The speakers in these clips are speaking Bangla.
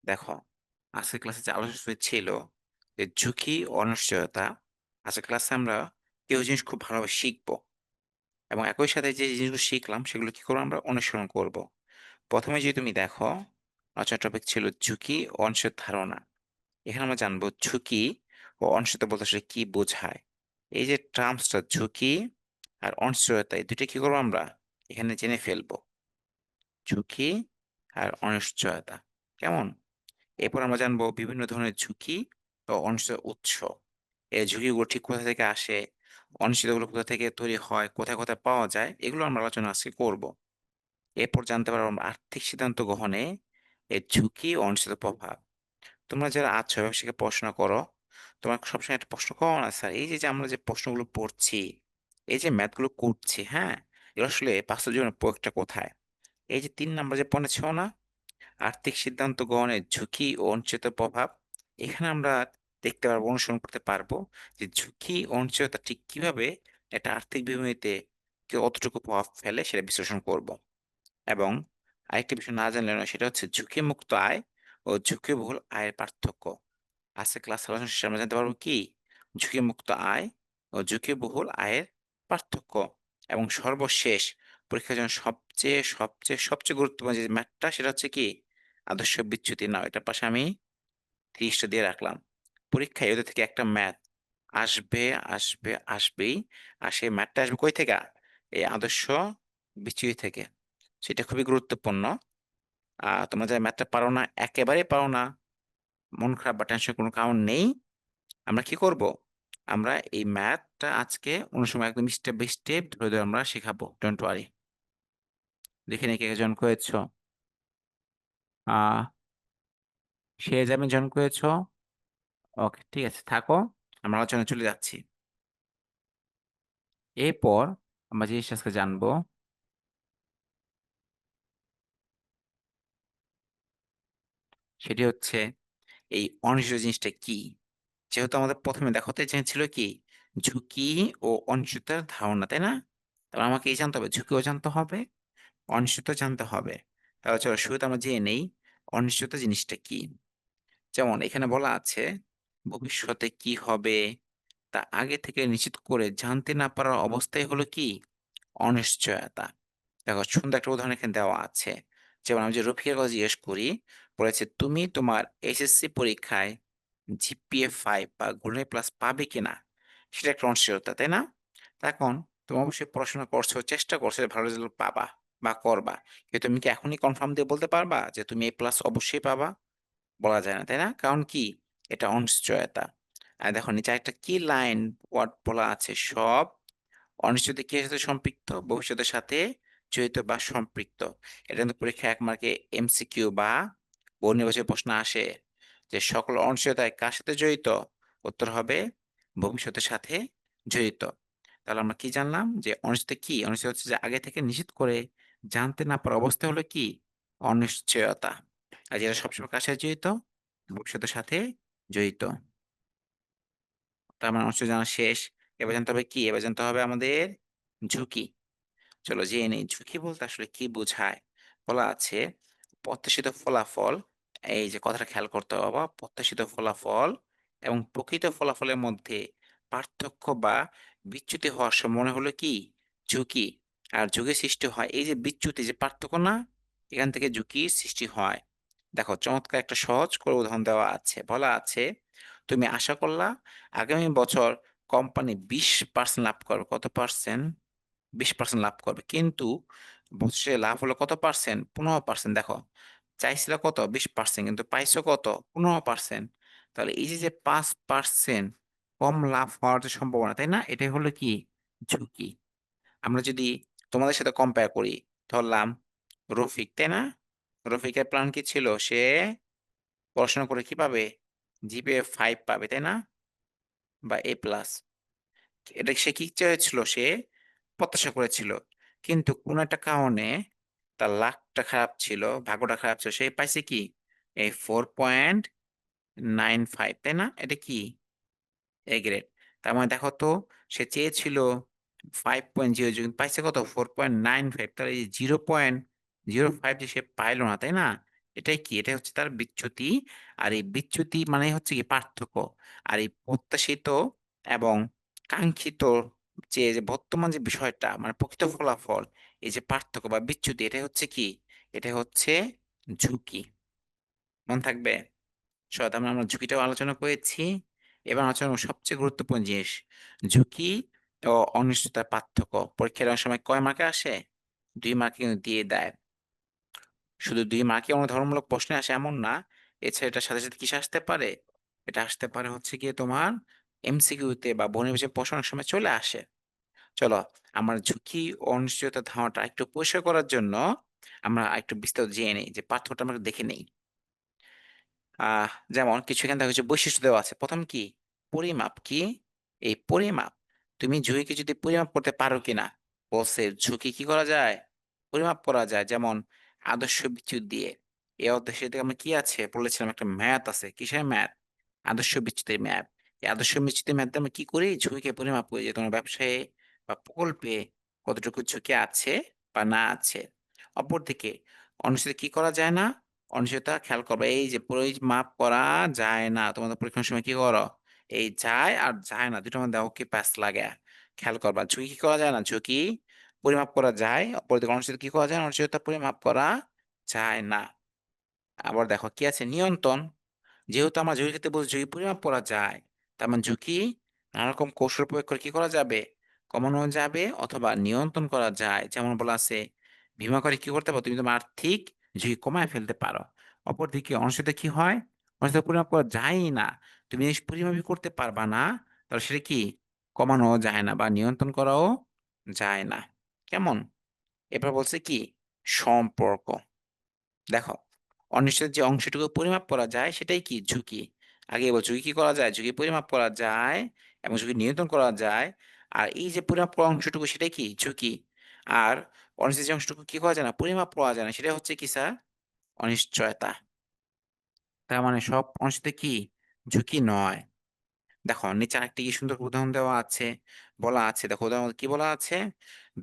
দেখো, আজকের ক্লাসে যে আলোচনা ছিল যে ঝুঁকি ও অনিশ্চয়তা। আজকের ক্লাসে আমরা কেউ জিনিস খুব ভালোভাবে শিখবো এবং একই সাথে যে জিনিসগুলো শিখলাম সেগুলো কি করবো আমরা অনুসরণ করব। প্রথমে যদি তুমি দেখো, আলোচনার টপিক ছিল ঝুঁকি ও অনিশ্চয়তার ধারণা। এখানে আমরা জানবো ঝুঁকি ও অনিশ্চয়তা বলতে আসলে কি বোঝায়। এই যে টার্মসটা ঝুঁকি আর অনিশ্চয়তা, এই দুটো কি করবো আমরা এখানে জেনে ফেলবো। ঝুঁকি আর অনিশ্চয়তা কেমন। এরপর আমরা জানবো বিভিন্ন ধরনের ঝুঁকি ও অনিশ্চিত উৎস। এই ঝুঁকিগুলো ঠিক কোথা থেকে আসে, অনিশ্চয়তাগুলো কোথা থেকে তৈরি হয়, কোথায়, কোথায় পাওয়া যায়, এগুলো আমরা আলোচনা আজকে করব। এরপর জানতে পারবো আমরা আর্থিক সিদ্ধান্ত গ্রহণে এই ঝুঁকি ও অনিশ্চিত প্রভাব। তোমরা যারা আছো ব্যবসায়িক পড়াশোনা করো, তোমার সবসময় একটা প্রশ্ন করো না, স্যার এই যে আমরা যে প্রশ্নগুলো পড়ছি, এই যে ম্যাথ গুলো করছি, হ্যাঁ, এগুলো আসলে বাস্তব জীবনের প্রয়োগটা কোথায়? এই যে ৩ নাম্বার যে পড়েছ না, আর্থিক সিদ্ধান্ত গ্রহণের ঝুঁকি ও অনিশ্চয়তার প্রভাব। এখানে আমরা দেখতে পারবো, অনুসরণ করতে পারবো যে ঝুঁকি ও অনিশ্চয়তা ঠিক কিভাবে একটা আর্থিক বিবরণীতে কতটুকু প্রভাব ফেলে সেটা বিশ্লেষণ করব। এবং আরেকটি বিষয় না জানলে নয়, সেটা হচ্ছে ঝুঁকিমুক্ত আয় ও ঝুঁকিবহুল আয়ের পার্থক্য। আজকে ক্লাস আলোচনা শেষে আমরা জানতে পারবো কি ঝুঁকিমুক্ত আয় ও ঝুঁকিবহুল আয়ের পার্থক্য। এবং সর্বশেষ, পরীক্ষার জন্য সবচেয়ে সবচেয়ে সবচেয়ে গুরুত্বপূর্ণ যে ম্যাথটা সেটা হচ্ছে কি আদর্শ বিচ্যুতি। নাও এটার পাশে আমি ৩০ টা দিয়ে রাখলাম। পরীক্ষায় ওদের থেকে একটা ম্যাথ আসবে, আসবে, আসবেই। আর সেই ম্যাথটা আসবে কই থেকে? এই আদর্শ বিচ্যুতি থেকে। সেটা খুবই গুরুত্বপূর্ণ। তোমরা যারা ম্যাথটা পারো না, একেবারেই পারো না, মন খারাপ বা টেনশনের কোনো কারণ নেই। আমরা কি করব? আমরা এই ম্যাথটা আজকে অনুসময় একদম স্টেপ বাই স্টেপ ধরে, ধরে আমরা শিখাবো। Don't worry. দেখে নিই কে, কে জয়েন করেছ? আ শেহজামিন জয়েন করেছ? ওকে, ঠিক আছে, থাকো। আমরা আলোচনায় চলে যাচ্ছি। এরপর আমরা যে জিনিসটা আজকে জানবো সেটি হচ্ছে এই অনিশ্চয় জিনিসটা কি? যেহেতু আমাদের ১ম এ দেখাতে চেয়েছিল কি ঝুঁকি ও অনিশ্চয়তার ধারণা, তাই না? তাহলে আমাকে এই জানতে হবে, ঝুঁকিও জানতে হবে, অনিশ্চয়তা জানতে হবে। তাহলে চলো শুরুতে আমরা জেনে নেই অনিশ্চয়তা জিনিসটা কি? যেমন এখানে বলা আছে, ভবিষ্যতে কি হবে তা আগে থেকে নিশ্চিত করে জানতে না পারার অবস্থাই হলো কি অনিশ্চয়তা। দেখো সুন্দর একটা উদাহরণ এখানে দেওয়া আছে। যেমন আমি যে রফিকের কথা জিজ্ঞেস করি, বলেছে তুমি তোমার এসএসসি পরীক্ষায় জিপিএ 5 বা গোল্ডেন প্লাস পাবে কিনা? সেটা একটা অনিশ্চয়তা, তাই না? তা এখন তুমি অবশ্যই পড়াশোনা করছো, চেষ্টা করছো যে ভালো রেজাল্ট পাবা বা করবা। কিন্তু তুমি কি এখনই কনফার্ম দিয়ে বলতে পারবা যে তুমি এ প্লাস অবশ্যই পাবা? বলা যায় না, তাই না? কারণ কি? এটা অনিশ্চয়তা। আর দেখো নিচে একটা কি লাইন ওয়ার্ড বলা আছে, সব অনিশ্চয়তা কি এর সাথে সম্পৃক্ত? ভবিষ্যতের সাথে জড়িত বা সম্পৃক্ত। এটা কিন্তু পরীক্ষায় ১ মার্কে এমসিকিউ বা বহু নির্বাচনী প্রশ্ন আসে যে সকল অনিশ্চয়তায় কার সাথে জড়িত? উত্তর হবে ভবিষ্যতের সাথে জড়িত। তাহলে আমরা কি জানলাম যে অনিশ্চয়তা কি? অনিশ্চয়তা হচ্ছে যে আগে থেকে নিশ্চিত করে জানতে না পারা অবস্থা হলো কি অনিশ্চয়তা। আর যেটা সবসময় কার সাথে জড়িত? ভবিষ্যতের সাথে জড়িত। তার মানে অনিশ্চয় জানা শেষ। এবার জানতে হবে কি? এবার জানতে হবে আমাদের ঝুঁকি। চলো জেনে নেই ঝুঁকি বলতে আসলে কি বোঝায়। বলা আছে প্রত্যাশিত ফলাফল, এই যে কথাটা খেয়াল করতে হবে বাবা, প্রত্যাশিত ফলাফল এবং প্রকৃত ফলাফলের মধ্যে পার্থক্য বা বিচ্যুতি হওয়ার সময় মনে হলো কি ঝুঁকি। আর ঝুঁকি সৃষ্টি হয় এই যে বিচ্যুতি, যে পার্থক্য না, এখান থেকে ঝুঁকির সৃষ্টি হয়। দেখো চমৎকার একটা সহজ করে উদাহরণ দেওয়া আছে। বলা আছে তুমি আশা করলা আগামী বছর কোম্পানি ২০% লাভ করবে। কত পার্সেন্ট? ২০% লাভ করবে। কিন্তু বছরে লাভ হলো কত পার্সেন্ট? ১৫%। দেখো, চাইছিলা কত? ২০% কিন্তু পাইছো কত? ১৫%। তাহলে এই যে, ৫% কম লাভ হওয়ার যে সম্ভাবনা, তাই না? এটাই হলো কি? ঝুঁকি। আমরা যদি তোমাদের সাথে কম্পেয়ার করি, ধরলাম রফিক, তাই না? রফিকের প্ল্যান কি ছিল? সে পড়াশোনা করে কি পাবে? জিপিএ ৫ পাবে, তাই না? বা এ প্লাস। এটা সে কি চেয়েছিল? সে প্রত্যাশা করেছিল। কিন্তু কোন একটা কারণে তার লাকটা খারাপ ছিল, ভাগ্যটা খারাপ ছিল। সে পাইছে কি? এই 4.95, তাই না? এটা কি? A grade. তার মানে দেখো তো, সে চেয়েছিল 5.00 কিন্তু পাইছে কত? 4.95। তাহলে এই 0.05 যে সে পাইল না, তাই না? এটাই কি? এটাই হচ্ছে তার বিচ্যুতি। আর এই বিচ্যুতি মানে হচ্ছে গিয়ে পার্থক্য। আর এই প্রত্যাশিত এবং কাঙ্ক্ষিত যে বর্তমান যে বিষয়টা মানে প্রকৃত ফলাফল, এই যে পার্থক্য বা বিচ্যুতি এটাই হচ্ছে কি? এটা হচ্ছে ঝুঁকি। মনে থাকবে? তার মানে আমরা ঝুঁকিটাও আলোচনা করেছি। এবার আলোচনা করব সবচেয়ে গুরুত্বপূর্ণ জিনিস। ঝুঁকি ও অনিশ্চয়তার পার্থক্য। পরীক্ষায় অনেক সময় কয় মার্কে আসে? ২ মার্কে কিন্তু দিয়ে দেয়। শুধু ২ মার্কই ধর্মমূলক প্রশ্নে আসে এমন না। এছাড়া এটার সাথে, সাথে কিসে আসতে পারে? এটা আসতে পারে হচ্ছে গিয়ে তোমার এমসিকিউতে বা বহির্বিষয়ক প্রশ্ন অনেক সময় চলে আসে। চলো আমরা ঝুঁকি ও অনিশ্চয়তার ধারণাটা একটু পরিষ্কার করার জন্য আমরা আরেকটু বিস্তারিত জেনে নেই যে পার্থক্যটা আমরা দেখে নেই। যেমন কিছু এখানে দেখা যাচ্ছে বৈশিষ্ট্য দেওয়া আছে। ১ম কি? পরিমাপ কি? এই পরিমাপ। তুমি ঝুঁকিকে যদি পরিমাপ করতে পারো কিনা? বলছে ঝুঁকি কি করা যায়? পরিমাপ করা যায়। যেমন আদর্শ বিচ্যুত দিয়ে। এই অধ্যায়ে আমরা কি আছে? বলেছিলাম একটা ম্যাথ আছে। কিসের ম্যাথ? আদর্শ বিচ্যুতির ম্যাথ। এই আদর্শ বিচ্যুতির ম্যাথ দিয়ে আমরা কি করি? ঝুঁকিকে পরিমাপ করি যে তোমার ব্যবসায়ে বা প্রকল্পে কতটুকু ঝুঁকি আছে বা না আছে। অপরদিকে অনিশ্চিত কি করা যায় না? অনিশ্চয়তা খেয়াল করবা। এই যে পরিমাপ করা যায় না। তোমাদের পরীক্ষার সময় কি করো? এই যায় আর যায় না ২ টার মধ্যে ওকে প্যাচ লাগে। খেয়াল করবা। ঝুঁকি কি করা যায় না? ঝুঁকি পরিমাপ করা যায়। অপরদিকে অনিশ্চয়তা কি করা যায় না? অনিশ্চয়তা পরিমাপ করা যায় না। আবার দেখো কি আছে? নিয়ন্ত্রণ। যেহেতু আমরা ঝুঁকির ক্ষেত্রে বলছি ঝুঁকি পরিমাপ করা যায়। তার মানে ঝুঁকি নানা রকম কৌশল প্রয়োগ করে কি করা যাবে? কমানো যাবে অথবা নিয়ন্ত্রণ করা যায়। যেমন বলা আছে, বিমা করে কি করতে পারো? তুমি তোমার আর্থিক ঝুঁকি কমায় ফেলতে পারো। অপরদিকে অনিশ্চয়তা কি হয়? অনিশ্চয়তা পরিমাপ করা যায়ই না। তুমি জিনিস পরিমাপই করতে পারবা না, তাহলে সেটা কি? কমানোও যায় না বা নিয়ন্ত্রণ করাও যায় না। কেমন? এরপর বলছে কি? সম্পর্ক। দেখো, অনিশ্চিত যে অংশটুকু পরিমাপ করা যায় সেটাই কি? ঝুঁকি। আগেই বলছি ঝুঁকি কি করা যায়? ঝুঁকি পরিমাপ করা যায় এবং ঝুঁকি নিয়ন্ত্রণ করা যায়। আর এই যে পরিমাপ করা অংশটুকু সেটাই কি? ঝুঁকি। আর অনিশ্চিত যে অংশটুকু কি করা যায় না? পরিমাপ করা যায় না সেটা হচ্ছে কি স্যার? অনিশ্চয়তা। তার মানে সব অনিশ্চয়তা কি? ঝুঁকি নয়। দেখো নিচে আরেকটি কি সুন্দর উদাহরণ দেওয়া আছে। বলা আছে দেখো উদাহরণ কি বলা আছে?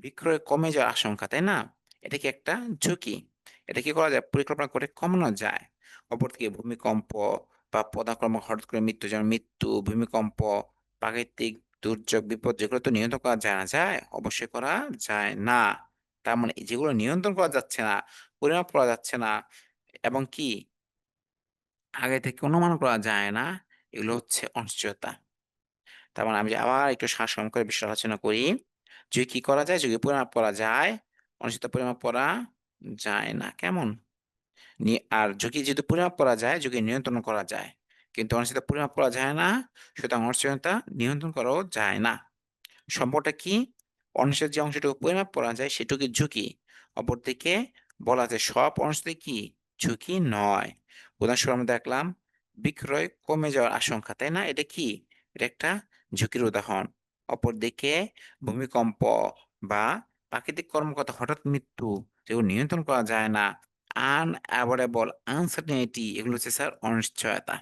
বিক্রয় কমে যাওয়ার আশঙ্কা, তাই না? এটা কি একটা ঝুঁকি। এটা কি করা যায়? পরিকল্পনা করে কমানো যায়। অপরদিকে ভূমিকম্প বা পদাক্রমে হঠাৎ করে মৃত্যু যেমন মৃত্যু, ভূমিকম্প, প্রাকৃতিক দুর্যোগ, বিপদ যেগুলো তো নিয়ন্ত্রণ করা যায় না? যায়? অবশ্যই করা যায় না। তার মানে যেগুলো নিয়ন্ত্রণ করা যাচ্ছে না, পরিমাপ করা যাচ্ছে না এবং কি আগে থেকে অনুমান করা যায় না, এগুলো হচ্ছে অনিশ্চয়তা। তার মানে আমি যে আবার একটু সারসংক্ষেপ করে বিষয়টা আলোচনা করি। ঝুঁকি কি করা যায়? ঝুঁকি পরিমাপ করা যায়। অনিশ্চয়তা পরিমাপ করা যায় না। কেমন? আর ঝুঁকি যেহেতু পরিমাপ করা যায়, ঝুঁকি নিয়ন্ত্রণ করা যায়। কিন্তু অনিশ্চয়তা পরিমাপ করা যায় না, সুতরাং অনিশ্চয়তা নিয়ন্ত্রণ করাও যায় না। সম্পর্কটা কি? অনিশ্চিত যে অংশটুকু পরিমাপ করা যায় সেটুকু ঝুঁকি। অপরদিকে বলা যায় সব অনিশ্চিত কি? ঝুঁকি নয়। উদাহরণস্বরূপ আমরা দেখলাম বিক্রয় কমে যাওয়ার আশঙ্কা, তাই না? এটা কি? এটা একটা ঝুঁকির উদাহরণ। অপরদিকে ভূমিকম্প বা প্রাকৃতিক কর্মকর্তা হঠাৎ মৃত্যু যেগুলো নিয়ন্ত্রণ করা যায় না, unavoidable uncertainty এগুলো হচ্ছে স্যার অনিশ্চয়তা।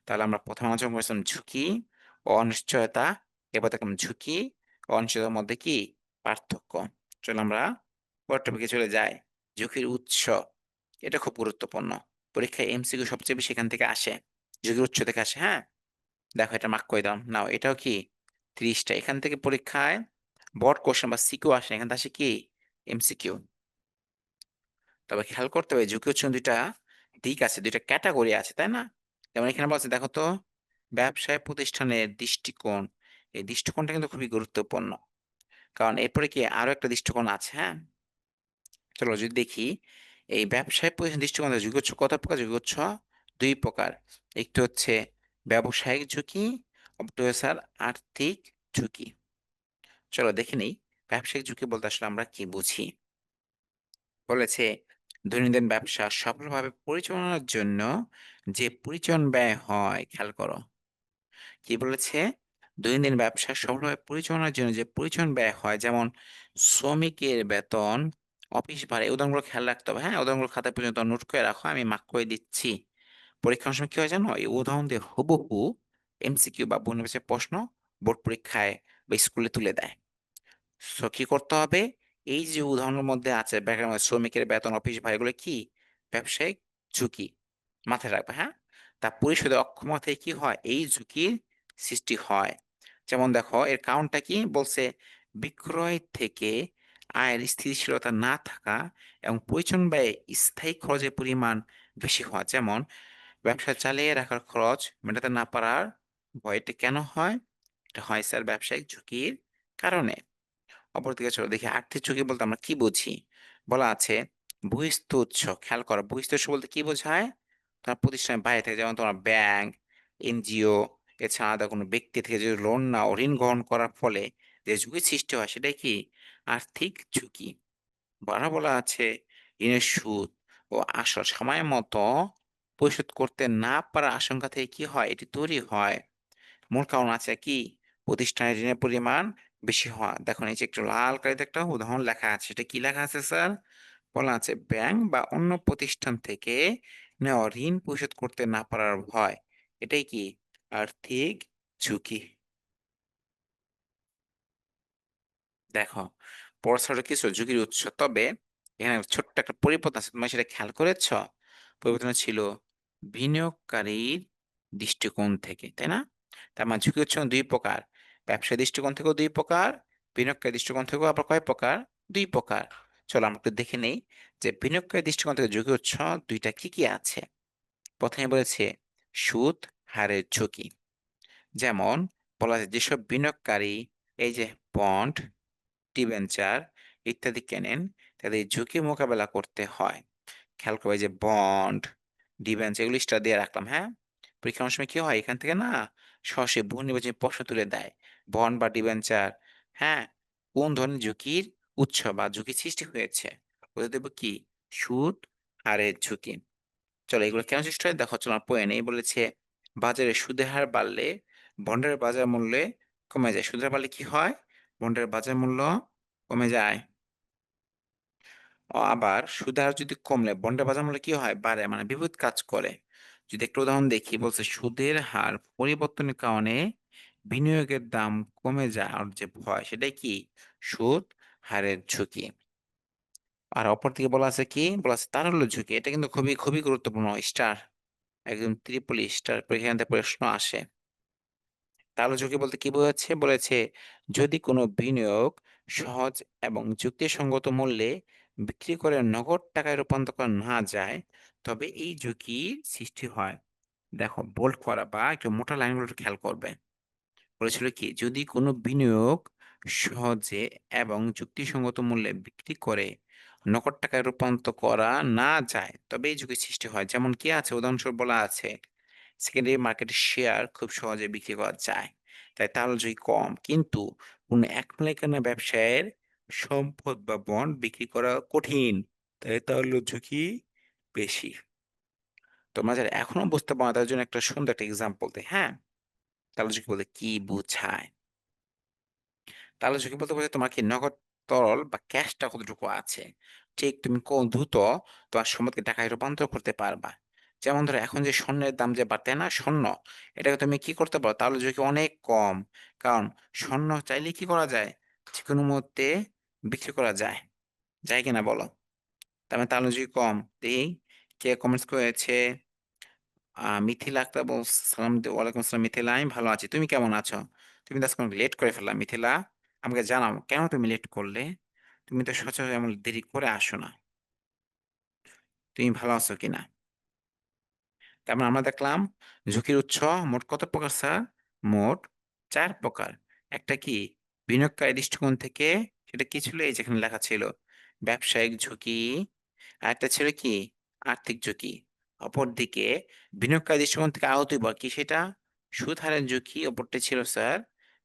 তাহলে আমরা ১ম আলোচনা করেছিলাম ঝুঁকি ও অনিশ্চয়তা। এবার দেখলাম ঝুঁকি ও অনিশ্চয়তার মধ্যে কি পার্থক্য। চলো আমরা পরের টপিকে চলে যাই। ঝুঁকির উৎস। এটা খুব গুরুত্বপূর্ণ। পরীক্ষায় এমসিকিউ সবচেয়ে বেশি এখান থেকে আসে। ঝুঁকির উৎস থেকে আসে, হ্যাঁ? দেখো এটা মার্ক করে দাও। নাও এটাও কি ৩০ টা। এখান থেকে পরীক্ষায় বড় কোয়েশ্চেন বা সিকিউ আসে না। এখান থেকে আসে কি? এমসিকিউ। তবে খেয়াল করতে হবে ঝুঁকি হচ্ছে ২ টা দিক আছে, ২ টা ক্যাটেগরি আছে, তাই না? যেমন এখানে বলছে দেখো তো, ব্যবসায় প্রতিষ্ঠানের দৃষ্টিকোণ। এই দৃষ্টিকোণটা কিন্তু খুবই গুরুত্বপূর্ণ। কারণ এরপরে কি আরো একটা দৃষ্টিকোণ আছে, হ্যাঁ? চলো যদি দেখি, এই ব্যবসায় প্রতিষ্ঠানের দৃষ্টিকোণ থেকে ঝুঁকি হচ্ছে কত প্রকার? ঝুঁকি হচ্ছে ২ প্রকার। একটি হচ্ছে ব্যবসায়িক ঝুঁকি, অপরটি হচ্ছে স্যার আর্থিক ঝুঁকি। চলো দেখে নেই ব্যবসায়িক ঝুঁকি বলতে আসলে আমরা কি বুঝি? বলেছে দৈনন্দিন ব্যবসা সফলভাবে পরিচালনার জন্য যে পরিচালন ব্যয় হয় খেয়াল করো। কি বলেছে? দৈনন্দিন ব্যবসা সফলভাবে পরিচালনার জন্য যে পরিচালন ব্যয় হয় যেমন শ্রমিকের বেতন, অফিস ভাড়া এই উদাহরণগুলো খেয়াল রাখতে হবে, হ্যাঁ? উদাহরণগুলো খাতায় পর্যন্ত নোট করে রাখো। আমি মার্ক করে দিচ্ছি। পরীক্ষার সময় কি হয় জানো? এই উদাহরণ দিয়ে হুবহু এমসিকিউ বা বহুনির্বাচনী প্রশ্ন বোর্ড পরীক্ষায় বা স্কুলে তুলে দেয়। সো কি করতে হবে? এই যে উদাহরণের মধ্যে আছে শ্রমিকের বেতন, অফিস ভাড়া এগুলো কি? ব্যবসায়িক ঝুঁকি। মাথায় রাখবা, হ্যাঁ? তা পরিশোধের অক্ষমতায় কি হয়? এই ঝুঁকির সৃষ্টি হয়। যেমন দেখো এর কারণটা কি? বলছে বিক্রয় থেকে আয়ের স্থিতিশীলতা না থাকা এবং পরিচালন ব্যয়ে স্থায়ী খরচের পরিমাণ বেশি হওয়া। যেমন ব্যবসা চালিয়ে রাখার খরচ মেটাতে না পারার ভয়। এটা কেন হয়? এটা হয় স্যার ব্যবসায়িক ঝুঁকির কারণে। অপরদিকে চলো দেখি আর্থিক ঝুঁকি বলতে আমরা কি বুঝি? বলা আছে বহিঃস্থ উৎস। খেয়াল করো বহিঃস্থ উৎস বলতে কি বোঝায়? তোমার প্রতিষ্ঠানের বাইরে থেকে যেমন তোমার ব্যাংক, এনজিও এছাড়া আলাদা কোনো ব্যক্তি থেকে যদি লোন নাও, ঋণ গ্রহণ করার ফলে যে ঝুঁকির সৃষ্টি হয় সেটাই কি? আর্থিক ঝুঁকি। বলা আছে ঋণের সুদ ও আসল সময় মতো পরিশোধ করতে না পারার আশঙ্কা থেকে কি হয়? এটি তৈরি হয়। মূল কারণ আছে কি? প্রতিষ্ঠানের ঋণের পরিমাণ বেশি হওয়া। দেখুন এই যে একটু লাল কালিতে একটা উদাহরণ লেখা আছে। সেটা কি লেখা আছে স্যার? বলা আছে ব্যাংক বা অন্য প্রতিষ্ঠান থেকে নেওয়া ঋণ পরিশোধ করতে না পারার ভয়। এটাই কি? আর্থিক ঝুঁকি। দেখো, পড়াশোনাটা কিছু ঝুঁকির উৎস। তবে এখানে ছোট্ট একটা পরিবর্তন আছে। তোমরা সেটা খেয়াল করেছ? পরিবর্তনটা ছিল বিনিয়োগকারীর দৃষ্টিকোণ থেকে, তাই না? তার মানে ঝুঁকি উৎস ২ প্রকার। ব্যবসায়ী দৃষ্টিকোণ থেকেও ২ প্রকার, বিনিয়োগকারী দৃষ্টিকোণ থেকেও আবার কয় প্রকার? ২ প্রকার। চলো আমরা একটু দেখে নেই যে বিনিয়োগকারী দৃষ্টিকোণ থেকে ঝুঁকি উৎস ২ টা কি, কি আছে? ১ম এ বলেছে সুদ হারের ঝুঁকি। যেমন বলা যায় যেসব বিনিয়োগকারী এই যে বন্ড ডিবেঞ্চার ইত্যাদি কেনেন, তাদের এই ঝুঁকি মোকাবেলা করতে হয়। খেয়াল করবে যে বন্ড, ডিবেঞ্চার এগুলো স্টার দিয়ে রাখলাম, হ্যাঁ? পরীক্ষার অনেক সময় কি হয়? এখান থেকে না সরাসরি বহু নির্বাচনী প্রশ্ন তুলে দেয়। বন্ড বা ডিবেঞ্চার, হ্যাঁ? কোন ধরনের ঝুঁকির উৎস বা ঝুঁকি সৃষ্টি হয়েছে? বলে দেব কি? সুদ, হারের ঝুঁকি। চলো এগুলো কেন সৃষ্টি হয়? দেখো চলো আমরা পড়ে নেই। বলেছে বাজারে সুদের হার বাড়লে বন্ডের বাজার মূল্যে কমে যায়। সুদের হার বাড়লে কি হয়? বন্ডের বাজার মূল্য কমে যায়। আবার সুদের হার যদি কমলে বন্ডের বাজার মূল্য কি হয়? বাড়ে। মানে বিপরীত কাজ করে। যদি একটা উদাহরণ দেখি বলছে সুদের হার পরিবর্তনের কারণে বিনিয়োগের দাম কমে যাওয়ার যে ভয় সেটাই কি? সুদ হারের ঝুঁকি। আর অপরদিকে বলা আছে কি? বলা আছে তারল্য ঝুঁকি। এটা কিন্তু খুবই, খুবই গুরুত্বপূর্ণ। স্টার একদম ত্রিপলি স্টার পরীক্ষায় এখান থেকে প্রশ্ন আসে। তারল্য ঝুঁকি বলতে কি বোঝাচ্ছে? বলেছে যদি কোনো বিনিয়োগ সহজ এবং যুক্তিসঙ্গত মূল্যে বিক্রি করে নগদ টাকায় রূপান্তর করা না যায়, তবে এই ঝুঁকির সৃষ্টি হয়। দেখো বোল্ড করা বা একটু মোটা লাইনগুলো একটু খেয়াল করবে। বলেছিল কি? যদি কোনো বিনিয়োগ সহজে এবং যুক্তিসঙ্গত মূল্যে বিক্রি করে নগদ টাকায় রূপান্তর করা না যায়, তবে এই ঝুঁকির সৃষ্টি হয়। যেমন কি আছে? উদাহরণস্বরূপ বলা আছে সেকেন্ডারি মার্কেটে শেয়ার খুব সহজে বিক্রি করা যায়। তাই তাহলে ঝুঁকি কম। কিন্তু কোন এক মালিকানা ব্যবসায়ের সম্পদ বা বন্ড বিক্রি করা কঠিন। তাই তাহলে ঝুঁকি বেশি। তোমরা যারা এখনো বুঝতে পারো না তাদের জন্য একটা সুন্দর একটা এক্সাম্পল দেই, হ্যাঁ? তাহলে ঝুঁকি বলতে কি বুঝায়? তাহলে ঝুঁকি বলতে বোঝায় তোমার কি নগদ তরল বা ক্যাশটা কতটুকু আছে। ঠিক তুমি কোন দ্রুত তোমার সম্পদকে টাকায় রূপান্তর করতে পারবা। যেমন ধরো এখন যে স্বর্ণের দাম যে বাড়তে না স্বর্ণ, এটাকে তুমি কি করতে পারো? তাহলে ঝুঁকি অনেক কম। কারণ স্বর্ণ চাইলেই কি করা যায়? যেকোনো মুহূর্তে বিক্রি করা যায়। যায় কিনা বলো? তার মানে তাহলে ঝুঁকি কম। দেখি কে কমেন্টস করেছে? মিথিলা আক্তার সালাম ওয়ালাইকুম আসসালাম মিথিলা। আমি ভালো আছি। তুমি কেমন আছো? তুমি তো আজকে অনেক লেট করে ফেললাম মিথিলা। আমাকে জানাও কেন তুমি লেট করলে? তুমি তো সচরাচর এমন দেরি করে আসো না। তুমি ভালো আছো কিনা? তার মানে আমরা দেখলাম ঝুঁকির উৎস মোট কত প্রকার স্যার? মোট ৪ প্রকার। একটা কি? বিনিয়োগকারী দৃষ্টিকোণ থেকে সেটা কি ছিল? এই যেখানে লেখা ছিল ব্যবসায়িক ঝুঁকি। আরেকটা ছিল কি? আর্থিক ঝুঁকি। অপরদিকে বিনিয়োগকারী দৃষ্টিকোণ থেকে আরো ২ বার কি সেটা? সুদ হারের ঝুঁকি, অপরটি ছিল স্যার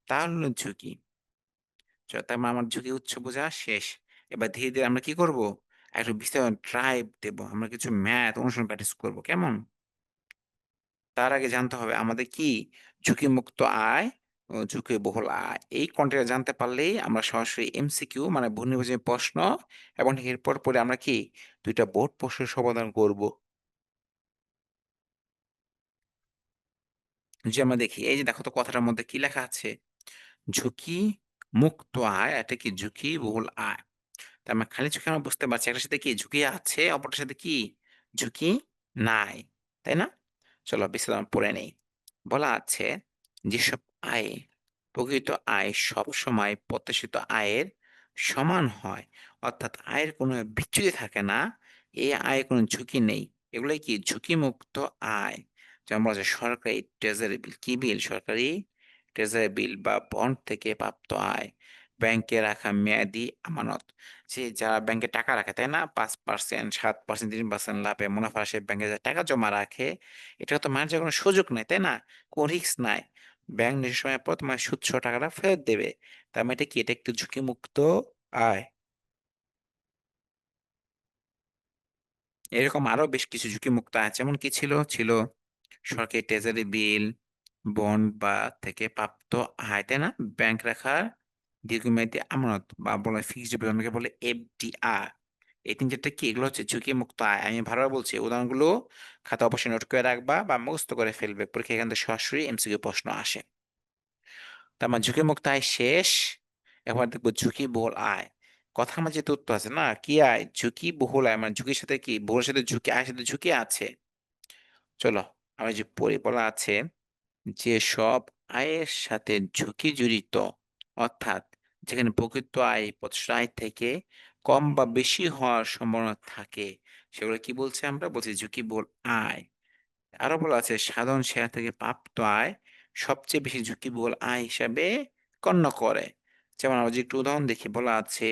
তারল্য ঝুঁকি। তার মানে আমার ঝুঁকি উৎস বোঝা শেষ। এবার ধীরে, ধীরে আমরা কি করব? একটু বিস্তার ড্রাইভ দেব। আমরা কিছু ম্যাথ অনুসরণ প্র্যাকটিস করব। কেমন? তার আগে জানতে হবে আমাদের কি ঝুঁকিমুক্ত আয় ও ঝুঁকিবহুল আয়। এই কনটেন্ট জানতে পারলেই আমরা সরাসরি এমসিকিউ মানে ভূ-নির্বাচনী প্রশ্ন এবং এরপর পরে আমরা কি ২ টা বোর্ড প্রশ্নের সমাধান করব। যে আমরা দেখি এই যে দেখো তো কথাটার মধ্যে কি লেখা আছে? ঝুঁকি মুক্ত আয়, এটা কি ঝুঁকিবহুল আয়। তার মানে খালি চোখে আমরা বুঝতে পারছি একটার সাথে কি ঝুঁকি আছে, অপরটার সাথে কি ঝুঁকি নাই। তাই না? চলো বিস্তারিত পড়ে নেই। বলা আছে যেসব আয় প্রকৃত আয় সবসময় প্রত্যাশিত আয়ের সমান হয়। অর্থাৎ আয়ের কোনো বিচ্যুতি থাকে না। এই আয়ে কোনো ঝুঁকি নেই। এগুলাই কি ঝুঁকিমুক্ত আয়। যেমন বলা যায় সরকারি ট্রেজারি বিল। কি বিল? সরকারি ট্রেজারি বিল বা বন্ড থেকে প্রাপ্ত আয়। ব্যাংকে রাখা মেয়াদি আমানত। যে যারা ব্যাংকে টাকা রাখে, তাই না? ৫% ৭% ৩% লাভে মুনাফা আসে ব্যাংকে যারা টাকা জমা রাখে, এটা তো মার যাওয়ার কোনো সুযোগ নাই, তাই না? কোন রিস্ক নাই। ব্যাংক নির্দিষ্ট সময়ের পর তোমার সুদসহ টাকাটা ফেরত দেবে। তার মানে এটা কি? এটা একটু ঝুঁকিমুক্ত আয়। এরকম আরো বেশ কিছু ঝুঁকিমুক্ত আয় যেমন কি ছিল? ছিল সরকারি ট্রেজারি বিল, বন্ড বা থেকে প্রাপ্ত আয়, তাই না? ব্যাংক রাখার দীর্ঘমেয়াদী আমানত বা বলে ফিক্সড ডিপোজিট অনেকে বলে এফডিআর। এই ৩-৪ টা কি? এগুলো হচ্ছে ঝুঁকিমুক্ত আয়। আমি বারবার বলছি উদাহরণগুলো খাতায় অবশ্যই নোট করে রাখবা বা মুখস্থ করে ফেলবে। পরীক্ষায় এখান থেকে সরাসরি এমসিকিউ প্রশ্ন আসে। তার মানে ঝুঁকিমুক্ত আয় শেষ। এবার দেখবো ঝুঁকিবহুল আয়। কথার মাঝে তথ্য আছে না? কি আয়? ঝুঁকিবহুল আয় মানে ঝুঁকির সাথে কি? বহুলের সাথে ঝুঁকি, আয়ের সাথে ঝুঁকি আছে। চলো আমি যে পড়ি বলা আছে যেসব আয়ের সাথে ঝুঁকি জড়িত, অর্থাৎ যেখানে প্রকৃত আয় প্রত্যাশিত আয় থেকে কম বা বেশি হওয়ার সম্ভাবনা থাকে, সেগুলো কি বলছি আমরা? বলছি ঝুঁকিবহুল আয়। আরো বলা আছে সাধারণ শেয়ার থেকে প্রাপ্ত আয় সবচেয়ে বেশি ঝুঁকিবহুল আয় হিসাবে গণ্য করে। যেমন আমরা যদি একটু উদাহরণ দেখি বলা আছে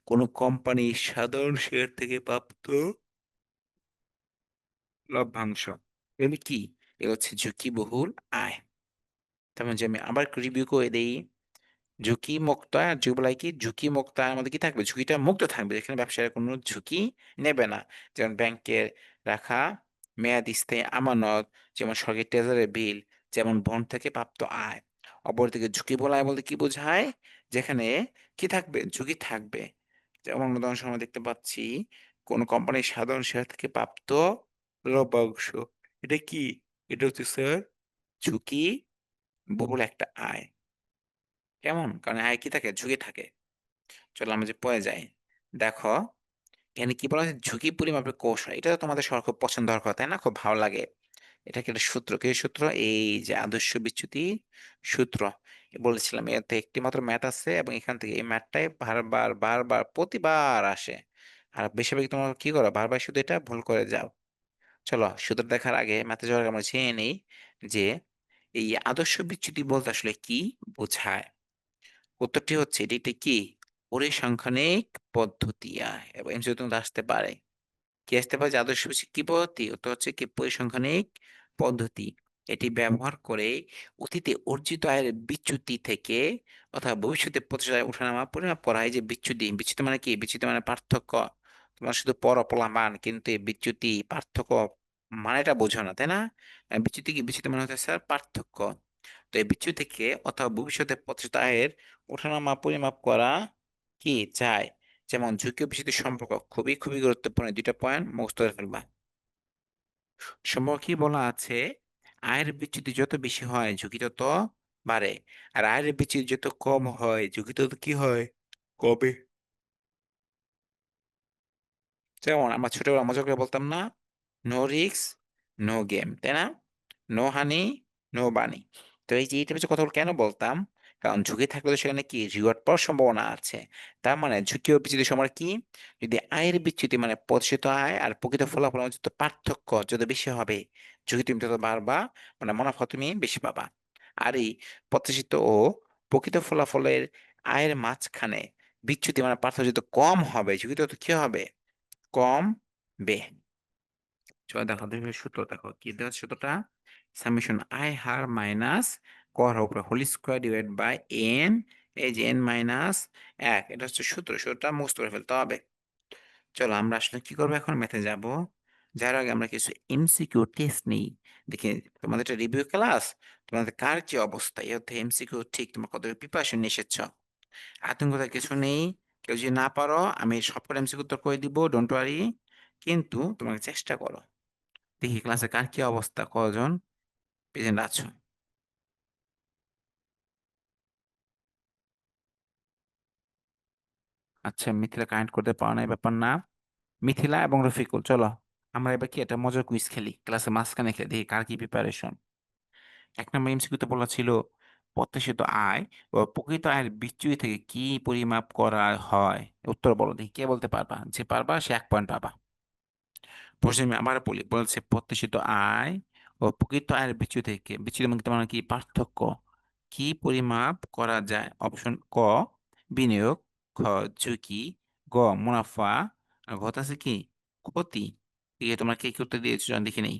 কোন কোম্পানি সাধারণ শেয়ার থেকে প্রাপ্ত লভ্যাংশ। এগুলি কি? এগুলো হচ্ছে ঝুঁকিবহুল আয়। তেমন যে আমি আবার একটু রিভিউ করে দেই। ঝুঁকিমুক্ত আয় যেগুলাই কি ঝুঁকিমুক্ত আয়ের মধ্যে কি থাকবে? ঝুঁকিটা মুক্ত থাকবে। যেখানে ব্যবসায়ীরা কোনো ঝুঁকি নেবে না। যেমন ব্যাংকের রাখা মেয়াদি স্থায়ী আমানত, যেমন সরকারি ট্রেজারি বিল, যেমন বন্ড থেকে প্রাপ্ত আয়। অপরদিকে ঝুঁকিবহুল আয় বলতে কি বোঝায়? যেখানে কি থাকবে? ঝুঁকি থাকবে। যেমন উদাহরণস্বরূপ আমরা দেখতে পাচ্ছি কোন কোম্পানির সাধারণ শেয়ার থেকে প্রাপ্ত লভ্যাংশ। এটা কি? এটা হচ্ছে স্যার ঝুঁকিবহুল একটা আয়। কেমন? কারণ আয় কি থাকে? ঝুঁকি থাকে। চলো আমরা যে পড়ে যাই। দেখো, এখানে কি বলা হয়েছে? ঝুঁকি পরিমাপের কৌশল। এটা তো তোমাদের সবার খুব পছন্দ হওয়ার কথা, তাই না? খুব ভালো লাগে। এটা কি একটা সূত্র। কি সূত্র? এই যে আদর্শ বিচ্যুতি সূত্র। বলেছিলাম এতে একটি মাত্র ম্যাথ আছে এবং এখান থেকে এই ম্যাথটাই বারবার প্রতিবার আসে। আর বেশিরভাগই তোমরা কি করো? বারবার শুধু এটা ভুল করে যাও। চলো সূত্র দেখার আগে ম্যাথে যাওয়ার আগে আমরা জেনে নেই যে এই আদর্শ বিচ্যুতি বলতে আসলে কি বোঝায়? উত্তরটি হচ্ছে এটি একটি কি? পরিসংখ্যানিক পদ্ধতি এবং এমসিকিউ কিন্তু আসতে পারে। কি আসতে পারে যে আদর্শ কি পদ্ধতি? উত্তর হচ্ছে কি পরিসংখ্যানিক পদ্ধতি। এটি ব্যবহার করে অতীতে অর্জিত আয়ের বিচ্যুতি থেকে অথবা ভবিষ্যতে প্রত্যাশিত আয় ওঠানামা পরিমাপ করা হয় যে বিচ্যুতি। বিচ্যুতি মানে কি? বিচ্যুতি মানে পার্থক্য। তোমরা শুধু পড়ো পোলাপান কিন্তু এই বিচ্যুতি পার্থক্য মানেটা বোঝো না, তাই না? বিচ্যুতি কি? বিচ্যুতি মানে হচ্ছে স্যার পার্থক্য। তো এই বিচ্যুতি থেকে অথবা ভবিষ্যতে প্রত্যাশিত আয়ের ওঠানামা পরিমাপ করা কি যায়? যেমন ঝুঁকি ও বিচ্যুতির সম্পর্ক খুবই গুরুত্বপূর্ণ। ২ টা পয়েন্ট মুখস্থ করে ফেলবা। সম্পর্কে কি বলা আছে? আয়ের বিচ্যুতি যত বেশি হয় ঝুঁকি তত বাড়ে। আর আয়ের বিচ্যুতি যত কম হয় ঝুঁকি তত কি হয়? কমে। যেমন আমরা ছোটবেলায় মজা করে বলতাম না? No risk, no game. তাই না? নো হানি, নো বানি। তো এই যে এই টাইপের কথাগুলো কেন বলতাম? কারণ ঝুঁকি থাকলে তো সেখানে কি রিওয়ার্ড পাওয়ার সম্ভাবনা আছে। তার মানে ঝুঁকি ও বিচ্যুতির সময় কি? যদি আয়ের বিচ্যুতি মানে প্রত্যাশিত আয় আর প্রকৃত ফলাফলের মধ্যে যত পার্থক্য যত বেশি হবে, ঝুঁকি তুমি তত বাড়বা, মানে মুনাফা তুমি বেশি পাবা। আর এই প্রত্যাশিত ও প্রকৃত ফলাফলের আয়ের মাঝখানে বিচ্যুতি মানে পার্থক্য যত কম হবে, ঝুঁকি তত কি হবে? কমবে। চলো দেখো দেখো সূত্র দেখো কি দেওয়া আছে সূত্রটা? সামেশন আই হার মাইনাস কর উপরে whole square divide by n, এই যে এন মাইনাস ১। এটা হচ্ছে সূত্রটা মুখস্থ করে ফেলতে হবে। চলো আমরা আসলে কি করবো? এখন ম্যাথে যাব। যার আগে আমরা কিছু এমসিকিউ টেস্ট নেই। দেখি তোমাদের একটা রিভিউ ক্লাস, তোমাদের কার কি অবস্থা? এই অর্থে এমসিকিউ ঠিক তোমরা কত প্রিপারেশন নিয়ে এসেছ? আতঙ্কতার কিছু নেই। কেউ যদি না পারো আমি সবকটা এমসিকিউ উত্তর করে দিব, ডোন্ট ওয়ারি। কিন্তু তোমাকে চেষ্টা করো। দেখি ক্লাসে কার কি অবস্থা, কজন প্রেজেন্ট আছো? আচ্ছা মিথিলা কানেক্ট করতে পারো না, এই ব্যাপার না। মিথিলা এবং রফিকুল চলো আমরা এবার কি একটা মজার কুইজ খেলি, ক্লাসে মাঝখানে খেলি, দেখি কার কি প্রিপারেশন। 1 নম্বর এমসিকিউ তে বলা ছিল প্রত্যাশিত আয় ও প্রকৃত আয়ের বিচ্যুতি থেকে কি পরিমাপ করা হয়। উত্তর বলো দেখি, কে বলতে পারবা? যে পারবা সে 1 পয়েন্ট পাবা। প্রশ্ন আমি আবার বলি, বলছে প্রত্যাশিত আয় ও প্রকৃত আয়ের বিচ্যুতি থেকে, বিচ্যুতি মানে তোমার কি পার্থক্য, কি পরিমাপ করা যায়? অপশন ক বিনিয়োগ, খ ঝুঁকি, গ মুনাফা, আর ঘ আছে কি ক্ষতি। ঠিক আছে, তোমরা কে কি উত্তর দিয়েছো আমি দেখে নেই।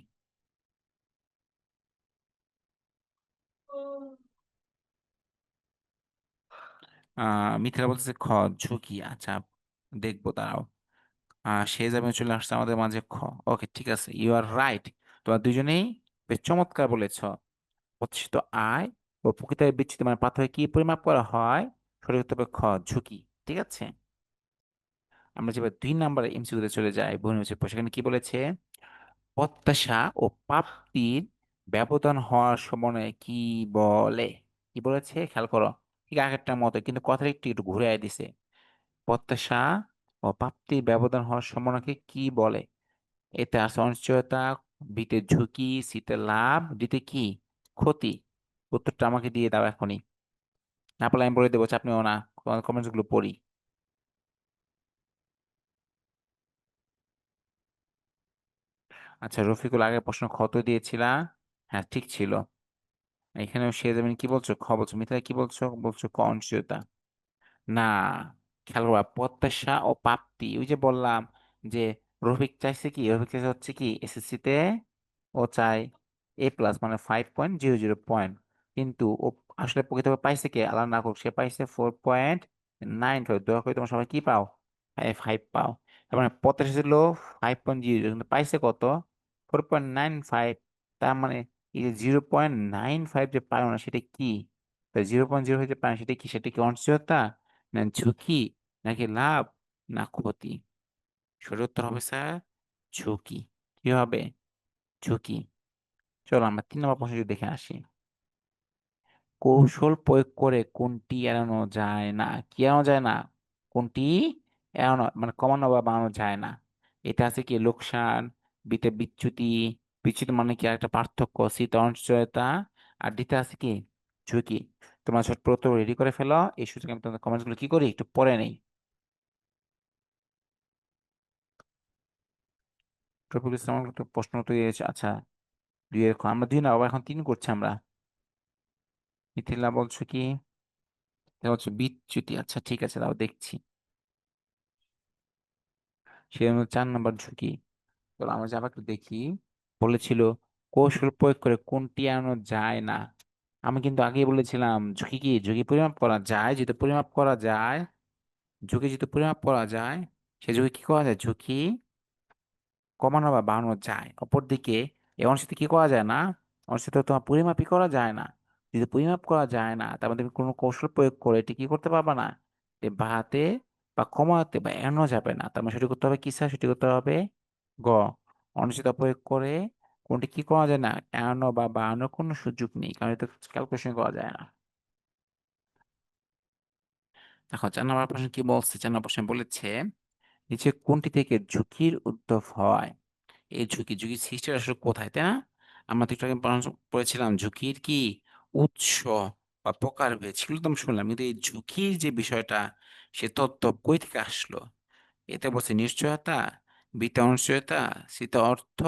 মিথিলা বলতেছে খ ঝুঁকি। আচ্ছা, দেখবো দাঁড়াও। সে যাবে চলে আসছে আমাদের মাঝে খ। ওকে, ঠিক আছে, ইউ আর রাইট। তোমরা দুজনেই বেশ চমৎকার বলেছ। প্রত্যাশিত আয় ও প্রকৃত আয়ের বিচ্যুতি মানে পার্থক্য কি পরিমাপ করা হয়? সঠিক উত্তর হবে খ ঝুঁকি। ঠিক আছে, আমরা যেবার 2 নম্বর এমসিকিউতে চলে যাই, বহুনির্বাচনী প্রশ্ন। সেখানে কি বলেছে? প্রত্যাশা ও প্রাপ্তির ব্যবধান হওয়ার সময় কি বলে? কি বলেছে খেয়াল করো। ঠিক আগেরটার মতো, কিন্তু কথাটা একটু একটু ঘুরে দিছে। প্রত্যাশা ও প্রাপ্তির ব্যবধান হওয়ার সম্ভাবনাকে কি বলে? এতে আছে অনিশ্চয়তা, বিতে ঝুঁকি, সিতে লাভ, ডিতে কি ক্ষতি। উত্তরটা আমাকে দিয়ে দাও এখনই, না পারলে আমি বলে দেবো, চাপ নিও না, কমেন্টস গুলো পড়ি। আচ্ছা, রফিকুল আগের প্রশ্ন কত দিয়েছিলা? হ্যাঁ, ঠিক ছিল। এখানেও সে যাবেন কি বলছো, খ বলছো। মিথিলা কি বলছো? বলছো ক অনিশ্চয়তা। না, খেয়াল করবা, প্রত্যাশা ও প্রাপ্তি, ওই যে বললাম যে রফিক চাইছে কি, রফিক চাইছে হচ্ছে কি এসএসসি তে ও চাই A+ মানে 5.00 পয়েন্ট। কিন্তু ও আসলে প্রকৃতভাবে পাইছে কি, আল্লাহ না করুক, সে পাইছে 4.95। দয়া করে তোমার সবাই কি পাও? 5 পাও। তার মানে প্রত্যাশা ছিল 5.00, কিন্তু পাইছে কত? 4.95। তার মানে এই যে 0.95 যে পায় না, সেটা কি? 0.0 হইতে পারে, সেটা কি? সেটা কি অনিশ্চয়তা, না ঝুঁকি, নাকি লাভ, না ক্ষতি? সঠিক উত্তর হবে স্যার ঝুঁকি। কি হবে? ঝুঁকি। চলো আমরা 3 নম্বর প্রশ্ন যদি দেখে আসি। কৌশল প্রয়োগ করে কোনটি এড়ানো যায় না? কি এড়ানো যায় না? কোনটি এড়ানো মানে কমানো বা বাড়ানো যায় না? এটা আছে কি লোকসান, বিতে বিচ্যুতি, বিচ্যুতি মানে কি একটা পার্থক্য, সিতে অনিশ্চয়তা, আর ডিতে আছে কি ঝুঁকি। তোমরা ছোট্ট রেডি করে ফেলো, এই সুযোগে আমি তোমাদের কমেন্টস গুলো কি করি একটু পড়ে নেই। টপিক ইসলাম তো প্রশ্ন তো দিয়েছে। আচ্ছা, আমরা 2 না, আবার এখন 3 করছি আমরা। মিথিলা বলছো কি? এটা হচ্ছে বিচ্যুতি। আচ্ছা, ঠিক আছে, তাও দেখছি। সে হলো 4 নম্বর ঝুঁকি। তো আমরা যাবার একটু দেখি। বলেছিল কৌশল প্রয়োগ করে কোনটি এড়ানো যায় না। আমি কিন্তু আগেই বলেছিলাম ঝুঁকি কি, ঝুঁকি পরিমাপ করা যায়, যদি পরিমাপ করা যায়, ঝুঁকি যদি পরিমাপ করা যায়, সে ঝুঁকি কি করা যায়? ঝুঁকি কমানো বা বাড়ানো যায়। অপরদিকে এই অনিশ্চিত কি করা যায় না? অনিশ্চিত তোমার পরিমাপই করা যায় না। যদি পরিমাপ করা যায় না, তার মধ্যে কোনো কৌশল প্রয়োগ করে এটি কি করতে পারবে না, এ বাড়াতে বা কমাতে বা এড়ানো যাবে না। তার মানে সেটি করতে হবে কি স্যার? সেটি করতে হবে গ অনিশ্চিত প্রয়োগ করে কোনটি কি করা যায় না, এড়ানো বা বাড়ানোর কোনো সুযোগ নেই, কারণ এটা ক্যালকুলেশন করা যায় না। দেখো 4 নম্বর প্রশ্ন কি বলছে। 4 নম্বর প্রশ্ন বলেছে নিচে কোনটি থেকে ঝুঁকির উদ্ভব হয়? এই ঝুঁকি, ঝুঁকি সৃষ্টির আসলে কোথায়, তাই না? আমরা তো একটু আগে পড়েছিলাম ঝুঁকির কি উৎস বা প্রকারভেদ, সেগুলো তো আমরা শুনলাম, কিন্তু এই ঝুঁকির যে বিষয়টা, সে তথ্য কই থেকে আসলো? এতে বলছে নিশ্চয়তা, বিতে অনিশ্চয়তা, সিতে অর্থ,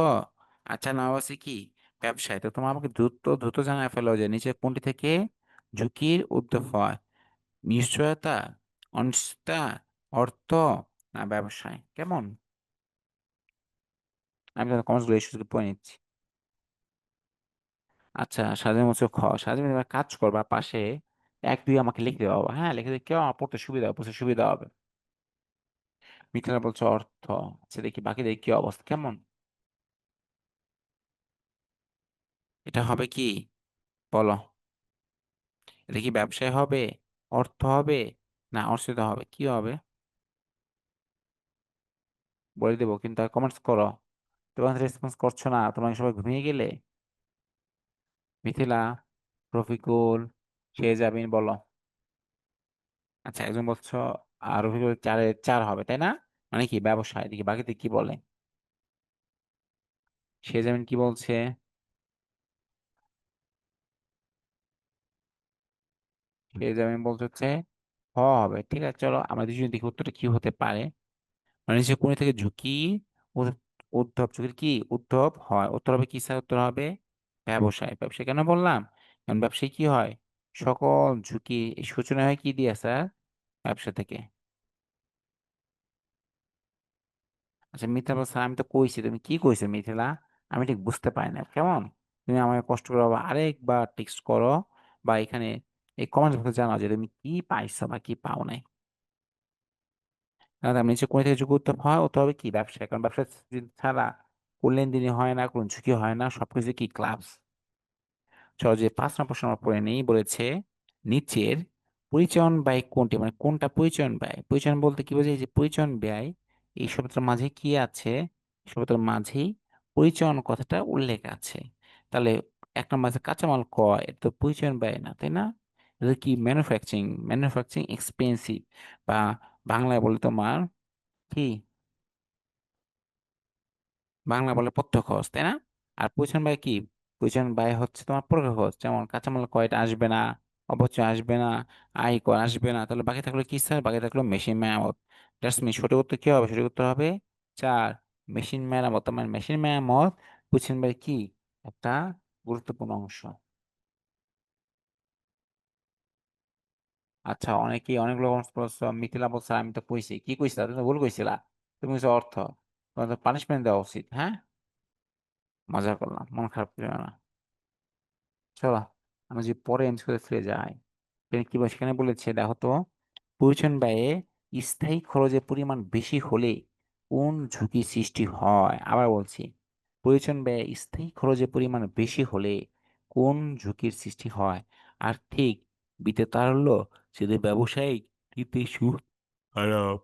আচ্ছা না আছে কি ব্যবসায়। তো তোমার আমাকে দ্রুত দ্রুত জানায় ফেলো যে নিচে কোনটি থেকে ঝুঁকির উদ্ভব হয়। নিশ্চয়তা, অনিশ্চয়তা, অর্থ, না ব্যবসায়? কেমন? আমি তাহলে কমেন্টস গুলো এই সুযোগে পড়ে নিচ্ছি। আচ্ছা, স্বাধীন হচ্ছে খ। স্বাধীন এবার কাজ করবা, পাশে 1 2 আমাকে লিখে দেওয়া হবে। হ্যাঁ, লিখে দিলে কেউ আমার পড়তে সুবিধা হবে, বুঝতে সুবিধা হবে। মিথিলা বলছে অর্থ। আচ্ছা, দেখি বাকিদের কি অবস্থা কেমন। এটা হবে কি বলো? এটা কি ব্যবসায় হবে, অর্থ হবে, না অর্থিত হবে? কি হবে বলে দেবো, কিন্তু কমেন্টস করো। তোমার রেসপন্স করছো না, তোমাকে সবাই ঘুমিয়ে গেলে। মিথিলা, রফিকুল, শেজাবিন বলো। আচ্ছা, একজন বলছো আর রফিকুল 4-এ 4 হবে, তাই না? মানে কি ব্যবসায়? দেখি বাকিতে কি বলে। সে যেমন কি বলছে? সে যেমন বলছে হচ্ছে হবে। ঠিক আছে, চলো আমরা দুজনে দেখি উত্তরটা কি হতে পারে। মানে সে কোন থেকে ঝুঁকি উদ- উদ্ভব, ঝুঁকির কি উদ্ভব হয়? উত্তর হবে কি স্যার? উত্তর হবে ব্যবসায়। ব্যবসায় কেন বললাম? কারণ ব্যবসায় কি হয়, সকল ঝুঁকি এই সূচনা হয় কি দিয়ে স্যার? ব্যবসা থেকে। আচ্ছা মিথিলা বলছে, আমি তো কইছি, তুমি কি কইছো মিথিলা? আমি ঠিক বুঝতে পারি না কেমন। তুমি আমাকে কষ্ট করে আবার আরেকবার টেক্সট করো, বা এখানে এই কমেন্ট বক্সে জানাও যে তুমি কি পাইছো বা কি পাও নাই। কারণ আমি নিচে কোন থেকে ঝুঁকি উত্তর হয়, উত্তর হবে কি ব্যবসা। কারণ ব্যবসা ছাড়া কোন লেনদেনই হয় না, কোন ঝুঁকি হয় না, সবকিছু কি ক্লাবস। চলো যে 5 নম্বর প্রশ্ন আমরা পড়ে নেই। বলেছে নিচের পরিচালন ব্যয় কোনটি, মানে কোনটা পরিচালন ব্যয়? পরিচালন বলতে কি বোঝায়? যে পরিচালন ব্যয় এই শব্দটার মাঝে কি আছে? শব্দটার মাঝেই পরিচালন কথাটা উল্লেখ আছে। তাহলে এক নম্বর আছে কাঁচামাল ক্রয়, এটা তো পরিচালন ব্যয় না, তাই না? এটা কি ম্যানুফ্যাকচারিং, ম্যানুফ্যাকচারিং এক্সপেন্সিভ, বা বাংলায় বলে তোমার কি, বাংলা বলে পথ্য খরচ, তাই না? আর পরিচালন ব্যয় কি? পরিচালন ব্যয় হচ্ছে তোমার প্রকার খরচ, যেমন কাঁচামাল কয়টা আসবে না, অপচয় আসবে না, আয় কর আসবে না। তাহলে বাকি থাকলো কি স্যার? বাকি থাকলো মেশিন মেরামত। জাস্ট মিন সঠিক উত্তর কি হবে? সঠিক উত্তর হবে 4, মেশিন মেরামত। তার মানে মেশিন মেরামত পরিচালন ব্যয় কি একটা গুরুত্বপূর্ণ অংশ। আচ্ছা, অনেকেই অনেকগুলো প্রশ্ন মিথিলা বলছে, আমি তো কইছি কি কইছিলা? তুমি তো ভুল কইছিলা। তুমি কইছো অর্থ। তোমার তো পানিশমেন্ট দেওয়া উচিত, হ্যাঁ। মজা করলাম, মন খারাপ করিও না। চলো আমরা যে পরে এমসিকিউতে ফিরে যাই। কি বলে সেখানে বলেছে দেখো তো, প্রয়োজন ব্যয়ে স্থায়ী খরচের পরিমাণ বেশি হলে কোন ঝুঁকি সৃষ্টি হয়? আবার বলছি, প্রয়োজন ব্যয়ে স্থায়ী খরচের পরিমাণ বেশি হলে কোন ঝুঁকির সৃষ্টি হয়? আর্থিক, বিত্তীয় তারল্য, যদি ব্যবসায়িক, তৃতীয় সুদ, খারাপ।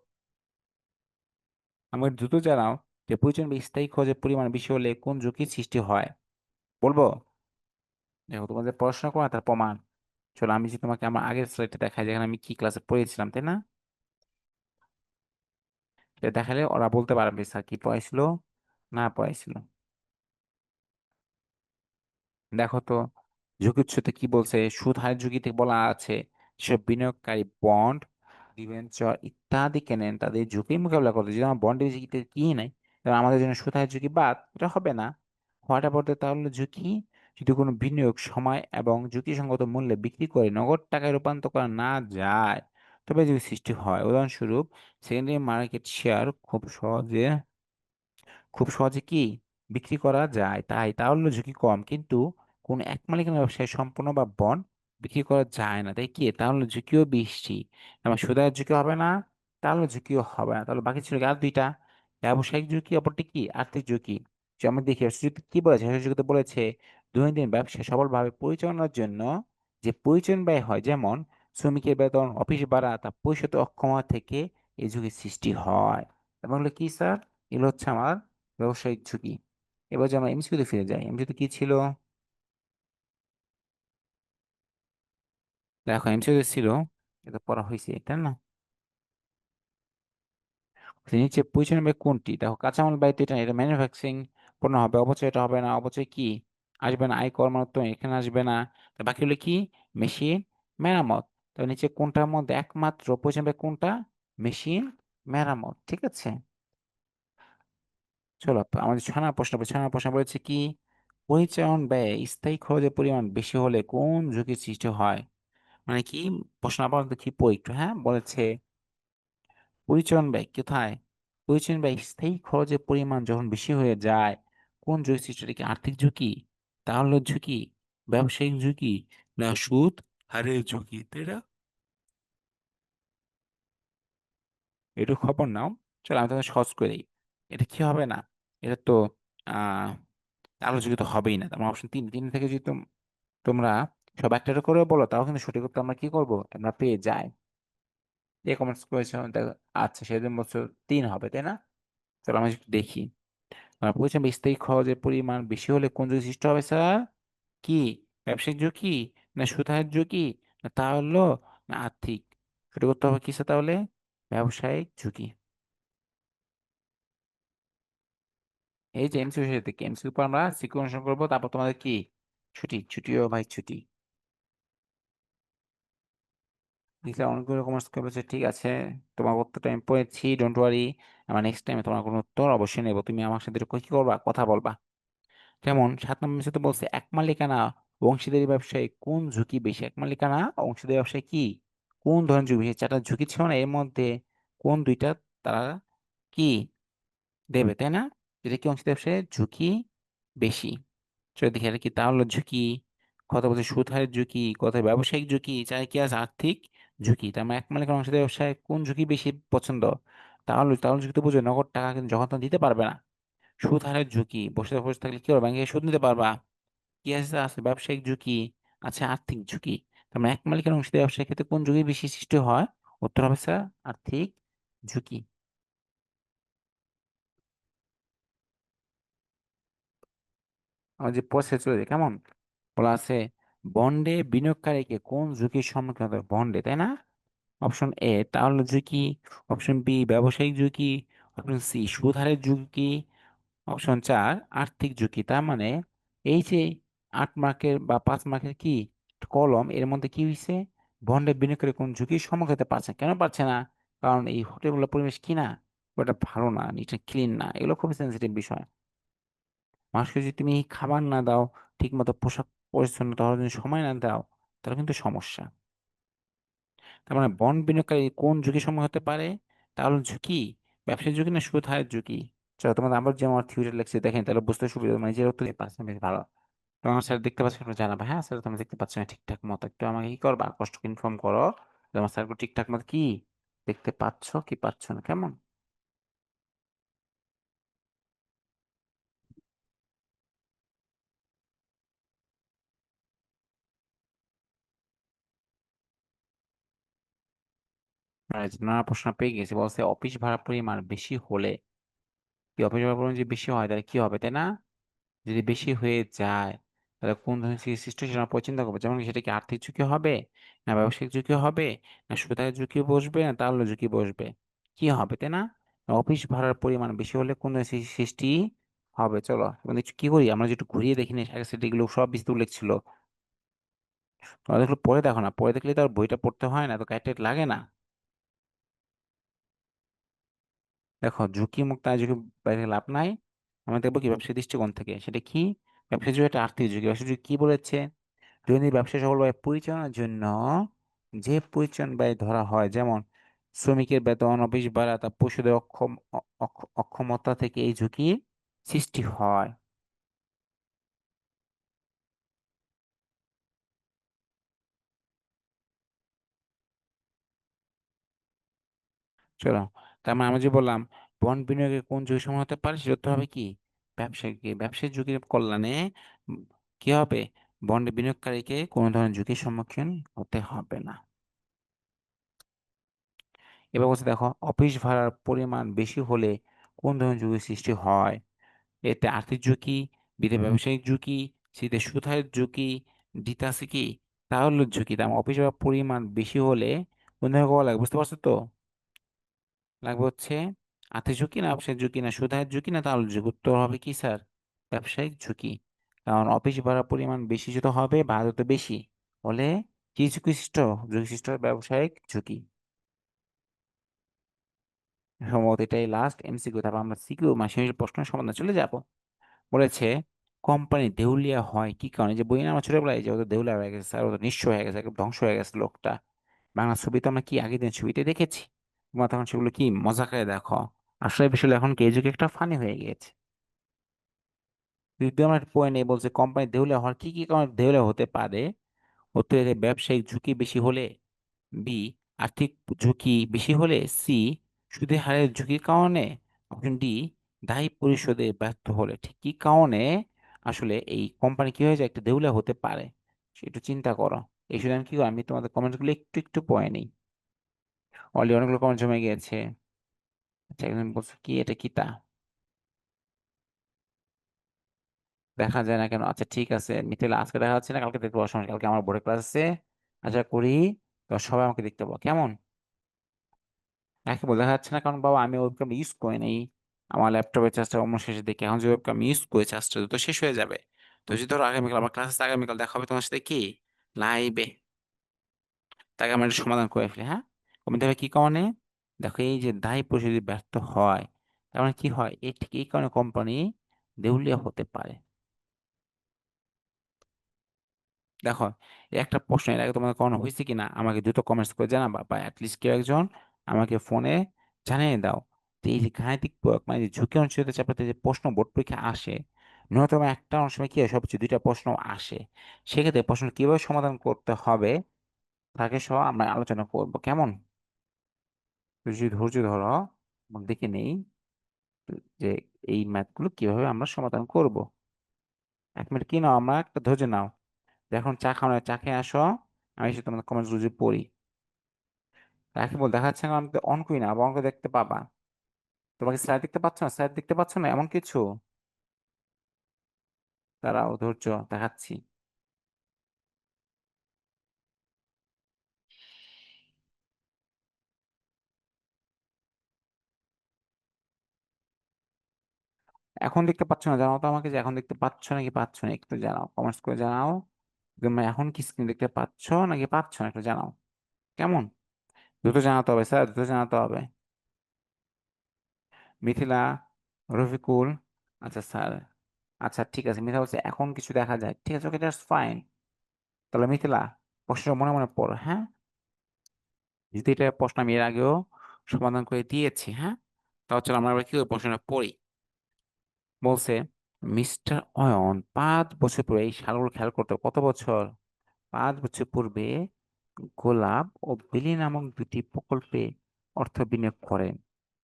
আমার দ্রুত জানাও যে প্রয়োজন ব্যয়ে স্থায়ী খরচের পরিমাণ বেশি হলে কোন ঝুঁকির সৃষ্টি হয়। বলবো? দেখো তোমাদের পড়াশোনা করা তার প্রমাণ। চলো আমি যে তোমাকে আমার আগের স্লাইডটা দেখাই, যেখানে আমি কি ক্লাসে পড়েছিলাম, তাই না? সেটা দেখালে ওরা বলতে পারবে স্যার কি পড়াইছিল না পড়াইছিল। দেখো তো ঝুঁকি উৎসতে কি বলছে? সুদ হারের ঝুঁকিতে বলা আছে যেসব বিনিয়োগকারী বন্ড, ডিবেঞ্চার ইত্যাদি কেনেন তাদের ঝুঁকি মোকাবিলা করতে। যদি আমার বন্ড ডিবেঞ্চার কিনে নাই, তাহলে আমাদের জন্য সুদ হারের ঝুঁকি বাদ, এটা হবে না। হওয়াটা পড়তে তাহলে ঝুঁকি, যদি কোনো বিনিয়োগ সময় এবং ঝুঁকিসঙ্গত মূল্যে বিক্রি করে নগদ টাকায় রূপান্তর করা না যায়, তবে যদি সৃষ্টি হয়। উদাহরণস্বরূপ সেকেন্ডারি মার্কেট শেয়ার খুব সহজে কি বিক্রি করা যায়, তাই তাহলে ঝুঁকি কম। কিন্তু কোন এক মালিকানা ব্যবসায় সম্পূর্ণ বা বন্ড বিক্রি করা যায় না, তাই কি তাহলে ঝুঁকিও বেশি। আমার সুদের ঝুঁকি হবে না, তাহলে ঝুঁকিও হবে না। তাহলে বাকি ছিল কি আর দুইটা, ব্যবসায়িক ঝুঁকি, অপরটি কি আর্থিক ঝুঁকি। যে আমরা দেখি শেষ ঝুঁকি কি বলেছে, শেষ ঝুঁকিতে বলেছে দৈনন্দিন ব্যবসা সফলভাবে পরিচালনার জন্য যে প্রয়োজন ব্যয় হয়, যেমন শ্রমিকের বেতন, অফিস ভাড়া, তা পরিশোধ অক্ষমতা থেকে এই ঝুঁকির সৃষ্টি হয়। এবং হলো কি স্যার? এগুলো হচ্ছে আমার ব্যবসায়িক ঝুঁকি। এবার যে আমরা এমসিকিউতে ফিরে যাই, এমসিকিউতে কি ছিল? দেখো এমসিকিউতে ছিল, এটা পড়া হয়েছে তাই না? নিচে পজিশন হবে কোনটি? দেখো কাঁচামাল বাড়িতে, এটা এটা ম্যানুফ্যাকচারিং পণ্য হবে। অবচয় এটা হবে না, অবচয় কি আসবে না, আয় কর্মরত এখানে আসবে না। তো বাকি হলো কি মেশিন মেরামত। তো নিচে কোনটার মধ্যে একমাত্র পজিশন হবে কোনটা? মেশিন মেরামত, ঠিক আছে। চলো আমাদের 6 নম্বর প্রশ্ন, 6 নম্বর প্রশ্ন বলেছে কি, পরিচালন ব্যয় স্থায়ী খরচের পরিমাণ বেশি হলে কোন ঝুঁকির সৃষ্টি হয়? মানে কি, প্রশ্ন আবার দেখি পড়ি একটু, হ্যাঁ। বলেছে পরিচালন ব্যয় কোথায়, পরিচালন ব্যয় স্থায়ী খরচের পরিমাণ যখন বেশি হয়ে যায়, কোন ঝুঁকি সৃষ্টি হয়? কি আর্থিক ঝুঁকি, তাহলে ঝুঁকি, ব্যবসায়িক ঝুঁকি, না সুদ হারের ঝুঁকি, তাই না? একটু খবর নাও। চলো আমি তোমাকে সহজ করে দিই। এটা কি হবে না, এটা তো আহ তাহলে ঝুঁকি তো হবেই না। তোমার অপশন 3, 3 থেকে যদি তোমরা সব একটা একটা করে বলো, তাও কিন্তু সঠিক উত্তর আমরা কি করবো, আমরা পেয়ে যাই। যে কমেন্টস করেছে দেখো, আচ্ছা সেদিন বলছো 3 হবে, তাই না? চলো আমরা একটু দেখি। বলছেন স্থায়ী খরচের পরিমাণ বেশি হলে কোন ঝুঁকি সৃষ্টি হবে স্যার? কি ব্যবসায়িক ঝুঁকি, না সুতাহের ঝুঁকি, না তা হলো, না আর্থিক? সঠিক করতে হবে কিসে তাহলে? ব্যবসায়িক ঝুঁকি। এই যে এমসিকিউ শেষ থেকে এমসিকিউ পর আমরা সিকিউ অনুসরণ করবো, তারপর তোমাদের কি ছুটি, ছুটিও ভাই ছুটি। দেখলে অনেকগুলো কমার্স বলছে ঠিক আছে, তোমার উত্তরটা আমি পড়েছি, ডোন্ট ওয়ারি। আমার নেক্সট টাইমে তোমার কোনো উত্তর অবশ্যই নেবো, তুমি আমার সাথে কি করবা, কথা বলবা। যেমন 7 নম্বর মেসে তো বলছে এক মালিকানা অংশীদারি ব্যবসায় কোন ঝুঁকি বেশি, এক মালিকানা অংশীদারি ব্যবসায় কি কোন ধরনের ঝুঁকি বেশি, চারটা ঝুঁকি ছিল না, এর মধ্যে কোন দুইটা তারা কি দেবে, তাই না? যেটা কি অংশীদারি ব্যবসায় ঝুঁকি বেশি। চলো দেখি এটা কি, তাহলে ঝুঁকি কত বলছে, সুদ হারের ঝুঁকি, কত ব্যবসায়িক ঝুঁকি, চাই কি আছে আর্থিক ঝুঁকি। তার মানে এক মালিকানা অংশীদারি ব্যবসায় কোন ঝুঁকি বেশি পছন্দ, তাহলে তাহলে ঝুঁকি তো বুঝো, নগদ টাকা কিন্তু যখন তখন দিতে পারবে না। সুদ হারের ঝুঁকি, বসে বসে থাকলে কি হবে, ব্যাংকে সুদ নিতে পারবা। কি আছে আছে ব্যবসায়িক ঝুঁকি, আছে আর্থিক ঝুঁকি। তার মানে এক মালিকানা অংশীদারি ব্যবসার ক্ষেত্রে কোন ঝুঁকি বেশি সৃষ্টি হয়, উত্তর হবে স্যার আর্থিক ঝুঁকি। আমার যে প্রসেস চলে যায় কেমন, বলা আছে বন্ডে বিনিয়োগকারীকে কোন ঝুঁকির সম্মুখীন হতে হবে, বন্ডে, তাই না? অপশন এ তাহলে ঝুঁকি, অপশন বি ব্যবসায়িক ঝুঁকি, অপশন সি সুদ হারের ঝুঁকি, অপশন 4 আর্থিক ঝুঁকি। তার মানে এই যে 8 মার্কের বা 5 মার্কের কি কলম, এর মধ্যে কি হয়েছে, বন্ডে বিনিয়োগ করে কোন ঝুঁকির সম্মুখীন হতে পারছে, কেন পারছে না? কারণ এই হোটেলগুলো পরিবেশ কি না, ওটা ভালো না, এটা ক্লিন না, এগুলো খুবই সেন্সিটিভ বিষয়। মানুষকে যদি তুমি খাবার না দাও, ঠিক মতো পোশাক পরিচ্ছন্নতা হওয়ার জন্য সময় না দাও, তাহলে কিন্তু সমস্যা। তার মানে বন্ড বিনিয়োগকারী কোন ঝুঁকির সম্মুখীন হতে পারে, তাহলে ঝুঁকি ব্যবসায়িক ঝুঁকি না সুদ হারের ঝুঁকি। চলো তোমাদের আবার যে আমার থিওরি লেগছে দেখেন, তাহলে বুঝতে সুবিধা, মানে যে উত্তর পারছেন বেশ ভালো। তো আমার স্যার দেখতে পাচ্ছ একটু জানাবা, হ্যাঁ স্যার তুমি দেখতে পাচ্ছ না ঠিকঠাক মতো, একটু আমাকে কি করবা, কষ্ট করে ইনফর্ম করো যে আমার স্যার ঠিকঠাক মতো কি দেখতে পাচ্ছ কি পাচ্ছ না, কেমন? না প্রশ্ন পেয়ে গেছি, বলছে অফিস ভাড়া পরিমাণ বেশি হলে, কি অফিস ভাড়া পরিমাণ যদি বেশি হয় তাহলে কি হবে, তাই না? যদি বেশি হয়ে যায় তাহলে কোন ধরনের সৃষ্টি সেটা আমরা পরে চিন্তা করবো, যেমন সেটা কি আর্থিক ঝুঁকি হবে, না ব্যবসায়িক ঝুঁকি হবে, না সুদের ঝুঁকি বসবে, না তাহলে ঝুঁকি বসবে, কি হবে, তাই না? অফিস ভাড়ার পরিমাণ বেশি হলে কোন ধরনের সৃষ্টি হবে। চলো মানে কি করি, আমরা যেটু ঘুরিয়ে দেখিনি আগে সেটা এগুলো সব বিস্তারিত উল্লেখ ছিল, তোমরা দেখলো পরে দেখো না, পরে দেখলে তো আর বইটা পড়তে হয় না, তো গাইড লাগে না। দেখো ঝুঁকি মুক্ত আর ঝুঁকি বাইরে লাভ নাই, আমরা দেখবো কি ব্যবসায়িক দৃষ্টিকোণ থেকে সেটা কি, ব্যবসায় ঝুঁকি একটা আর্থিক ঝুঁকি, ব্যবসায় ঝুঁকি কি বলেছে, যদি ব্যবসা সফলভাবে পরিচালনার জন্য যে পরিচালন ব্যয় ধরা হয়, যেমন শ্রমিকের বেতন, অফিস ভাড়া, তা পরিশোধের অক্ষমতা থেকে এই ঝুঁকি সৃষ্টি হয়। চলো, তার মানে আমরা যে বললাম বন্ড বিনিয়োগে কোন ঝুঁকি সম্মুখীন হতে পারে, সেটা উত্তর হবে কি ব্যবসায়িক ঝুঁকির কল্যাণে উম, কি হবে, বন্ডে বিনিয়োগকারীকে কোনো ধরনের ঝুঁকির সম্মুখীন হতে হবে না। এবার বলছে দেখো অফিস ভাড়ার পরিমাণ বেশি হলে কোন ধরনের ঝুঁকির সৃষ্টি হয়, এতে আর্থিক ঝুঁকি, বিতে ব্যবসায়িক ঝুঁকি, শীতে সুতাহের ঝুঁকি, দিতে আছে কি তাহলে ঝুঁকি। দাম অফিস বা পরিমাণ বেশি হলে বন্ধু করা লাগে, বুঝতে পারছো তো? লাগবে হচ্ছে আর্থিক ঝুঁকি না ব্যবসায়িক ঝুঁকি না সুতাহের ঝুঁকি না তাহলে ঝুঁকি, উত্তর হবে কি স্যার ব্যবসায়িক ঝুঁকি। কারণ অফিস ভাড়ার পরিমাণ বেশি যেটা হবে, ভাড়া যত বেশি হলে কি ঝুঁকি সৃষ্ট, ঝুঁকি সৃষ্ট হবে ব্যবসায়িক ঝুঁকি। সম্ভবত এটাই লাস্ট এমসিকিউ, তারপর আমরা সিকিউ মানে শেষ প্রশ্নের সমাধানে চলে যাব। বলেছে কোম্পানি দেউলিয়া হয় কি কারণে, যে বই না আমার ছোটবেলায় যে ও তো দেউলিয়া হয়ে গেছে স্যার, ও তো নিঃস্ব হয়ে গেছে, একদম ধ্বংস হয়ে গেছে লোকটা। বাংলা ছবি তো আমরা কি আগের দিন ছবিতে দেখেছি, তোমরা তখন সেগুলো কি মজা করে দেখো, আসলে বিষয় এখন কে যুগে একটা ফানি হয়ে গেছে। যদি আমরা পয়েন্ট এ বলছে কোম্পানি দেউলিয়া হওয়ার কি কি কারণে দেউলিয়া হতে পারে, উত্তর এ ব্যবসায়িক ঝুঁকি বেশি হলে, বি আর্থিক ঝুঁকি বেশি হলে, সি সুদের হারের ঝুঁকির কারণে, অপশন ডি দায় পরিশোধে ব্যর্থ হলে। ঠিক কি কারণে আসলে এই কোম্পানি কি হয়ে যায় একটা দেউলিয়া হতে পারে, সেটা চিন্তা করো। এই শুধু আমি কি করো, আমি তোমাদের কমেন্ট গুলো একটু একটু পয়ে নেই, অলরেডি অনেকগুলো কমেন্ট জমে গিয়েছে। আচ্ছা একজন বলছো কি এটা কি তা, দেখা যায় না কেন, আচ্ছা ঠিক আছে মিথিল, আজকে দেখা যাচ্ছে না, কালকে দেখতে পাওয়ার সময়, কালকে আমার বোর্ডের ক্লাস আছে, আশা করি তো সবাই আমাকে দেখতে পাবো, কেমন? একে বলে দেখা যাচ্ছে না কারণ বাবা আমি ওরকম ইউজ করি নাই, আমার ল্যাপটপের চার্জটা অন্য শেষের দিকে। এখন যদি আমি ইউজ করি চার্জটা তো শেষ হয়ে যাবে। তো যদি ধরো আগামীকাল আমার ক্লাস আছে, আগামীকাল দেখা হবে তোমার সাথে কি? লাইভে। তাকে আমরা একটু সমাধান করে ফেলি, হ্যাঁ? তুমি দেখবে কি কারণে? দেখো এই যে দায়ী পরিষদ যদি ব্যর্থ হয়, তার মানে কি হয়? এই ঠিক এই কারণে কোম্পানি দেউলিয়া হতে পারে। দেখো, এই একটা প্রশ্ন এর আগে তোমাদের কখনো হয়েছে কিনা আমাকে দ্রুত কমেন্টস করে জানাবা, বা অ্যাটলিস্ট কেউ একজন আমাকে ফোনে জানিয়ে দাও। তো এই যে গাণিতিক প্রয়োগ মানে যে ঝুঁকি অনিশ্চয়তা চাপে যে প্রশ্ন বোর্ড পরীক্ষা আসে, ন্যূনতম একটা অনেক সময় কি হয় সবচেয়ে দুইটা প্রশ্ন আসে। সেক্ষেত্রে প্রশ্ন কিভাবে সমাধান করতে হবে তাকে সহ আমরা আলোচনা করব, কেমন? তুই যদি ধৈর্য ধরো এবং দেখে নেই যে এই ম্যাথগুলো কিভাবে আমরা সমাধান করব। 1 মিনিট কি নাও, আমরা একটা ধৈর্য নাও। এখন চা খাও না, চা খেয়ে আসো। আমি এসে তোমাদের কমেন্টস গুলো পড়ি। রাখি বল দেখাচ্ছে না, আমি তো অন করি না, আবার অন করে দেখতে পাবা। তোমাকে স্লাইড দেখতে পাচ্ছ না, স্লাইড দেখতে পাচ্ছ না এমন কিছু? দাঁড়াও, ধৈর্য দেখাচ্ছি। এখন দেখতে পাচ্ছ না, জানাও তো আমাকে যে এখন দেখতে পাচ্ছ নাকি পাচ্ছ না, একটু জানাও, কমেন্টস করে জানাও। তুমি এখন কি স্ক্রিন দেখতে পাচ্ছ নাকি পাচ্ছ না, একটু জানাও, কেমন? দ্রুত জানাতে হবে স্যার, দ্রুত জানাতে হবে। মিথিলা, রফিকুল, আচ্ছা স্যার, আচ্ছা ঠিক আছে। মিথিলা বলছে এখন কিছু দেখা যায়, ঠিক আছে, ওকে, দ্যাটস ফাইন। তাহলে মিথিলা, প্রশ্নটা মনে মনে পড়ো, হ্যাঁ? যেহেতু এটা প্রশ্ন আমি এর আগেও সমাধান করে দিয়েছি, হ্যাঁ? তাহলে চলো আমরা আবার কি করে প্রশ্নটা পড়ি। বলছে, মিস্টার অয়ন 5 বছর পূর্বে, এই সালগুলো খেয়াল করতে হবে, কত বছর? 5 বছর পূর্বে গোলাপ ও বেলি নামক দুটি প্রকল্পে অর্থ বিনিয়োগ করেন।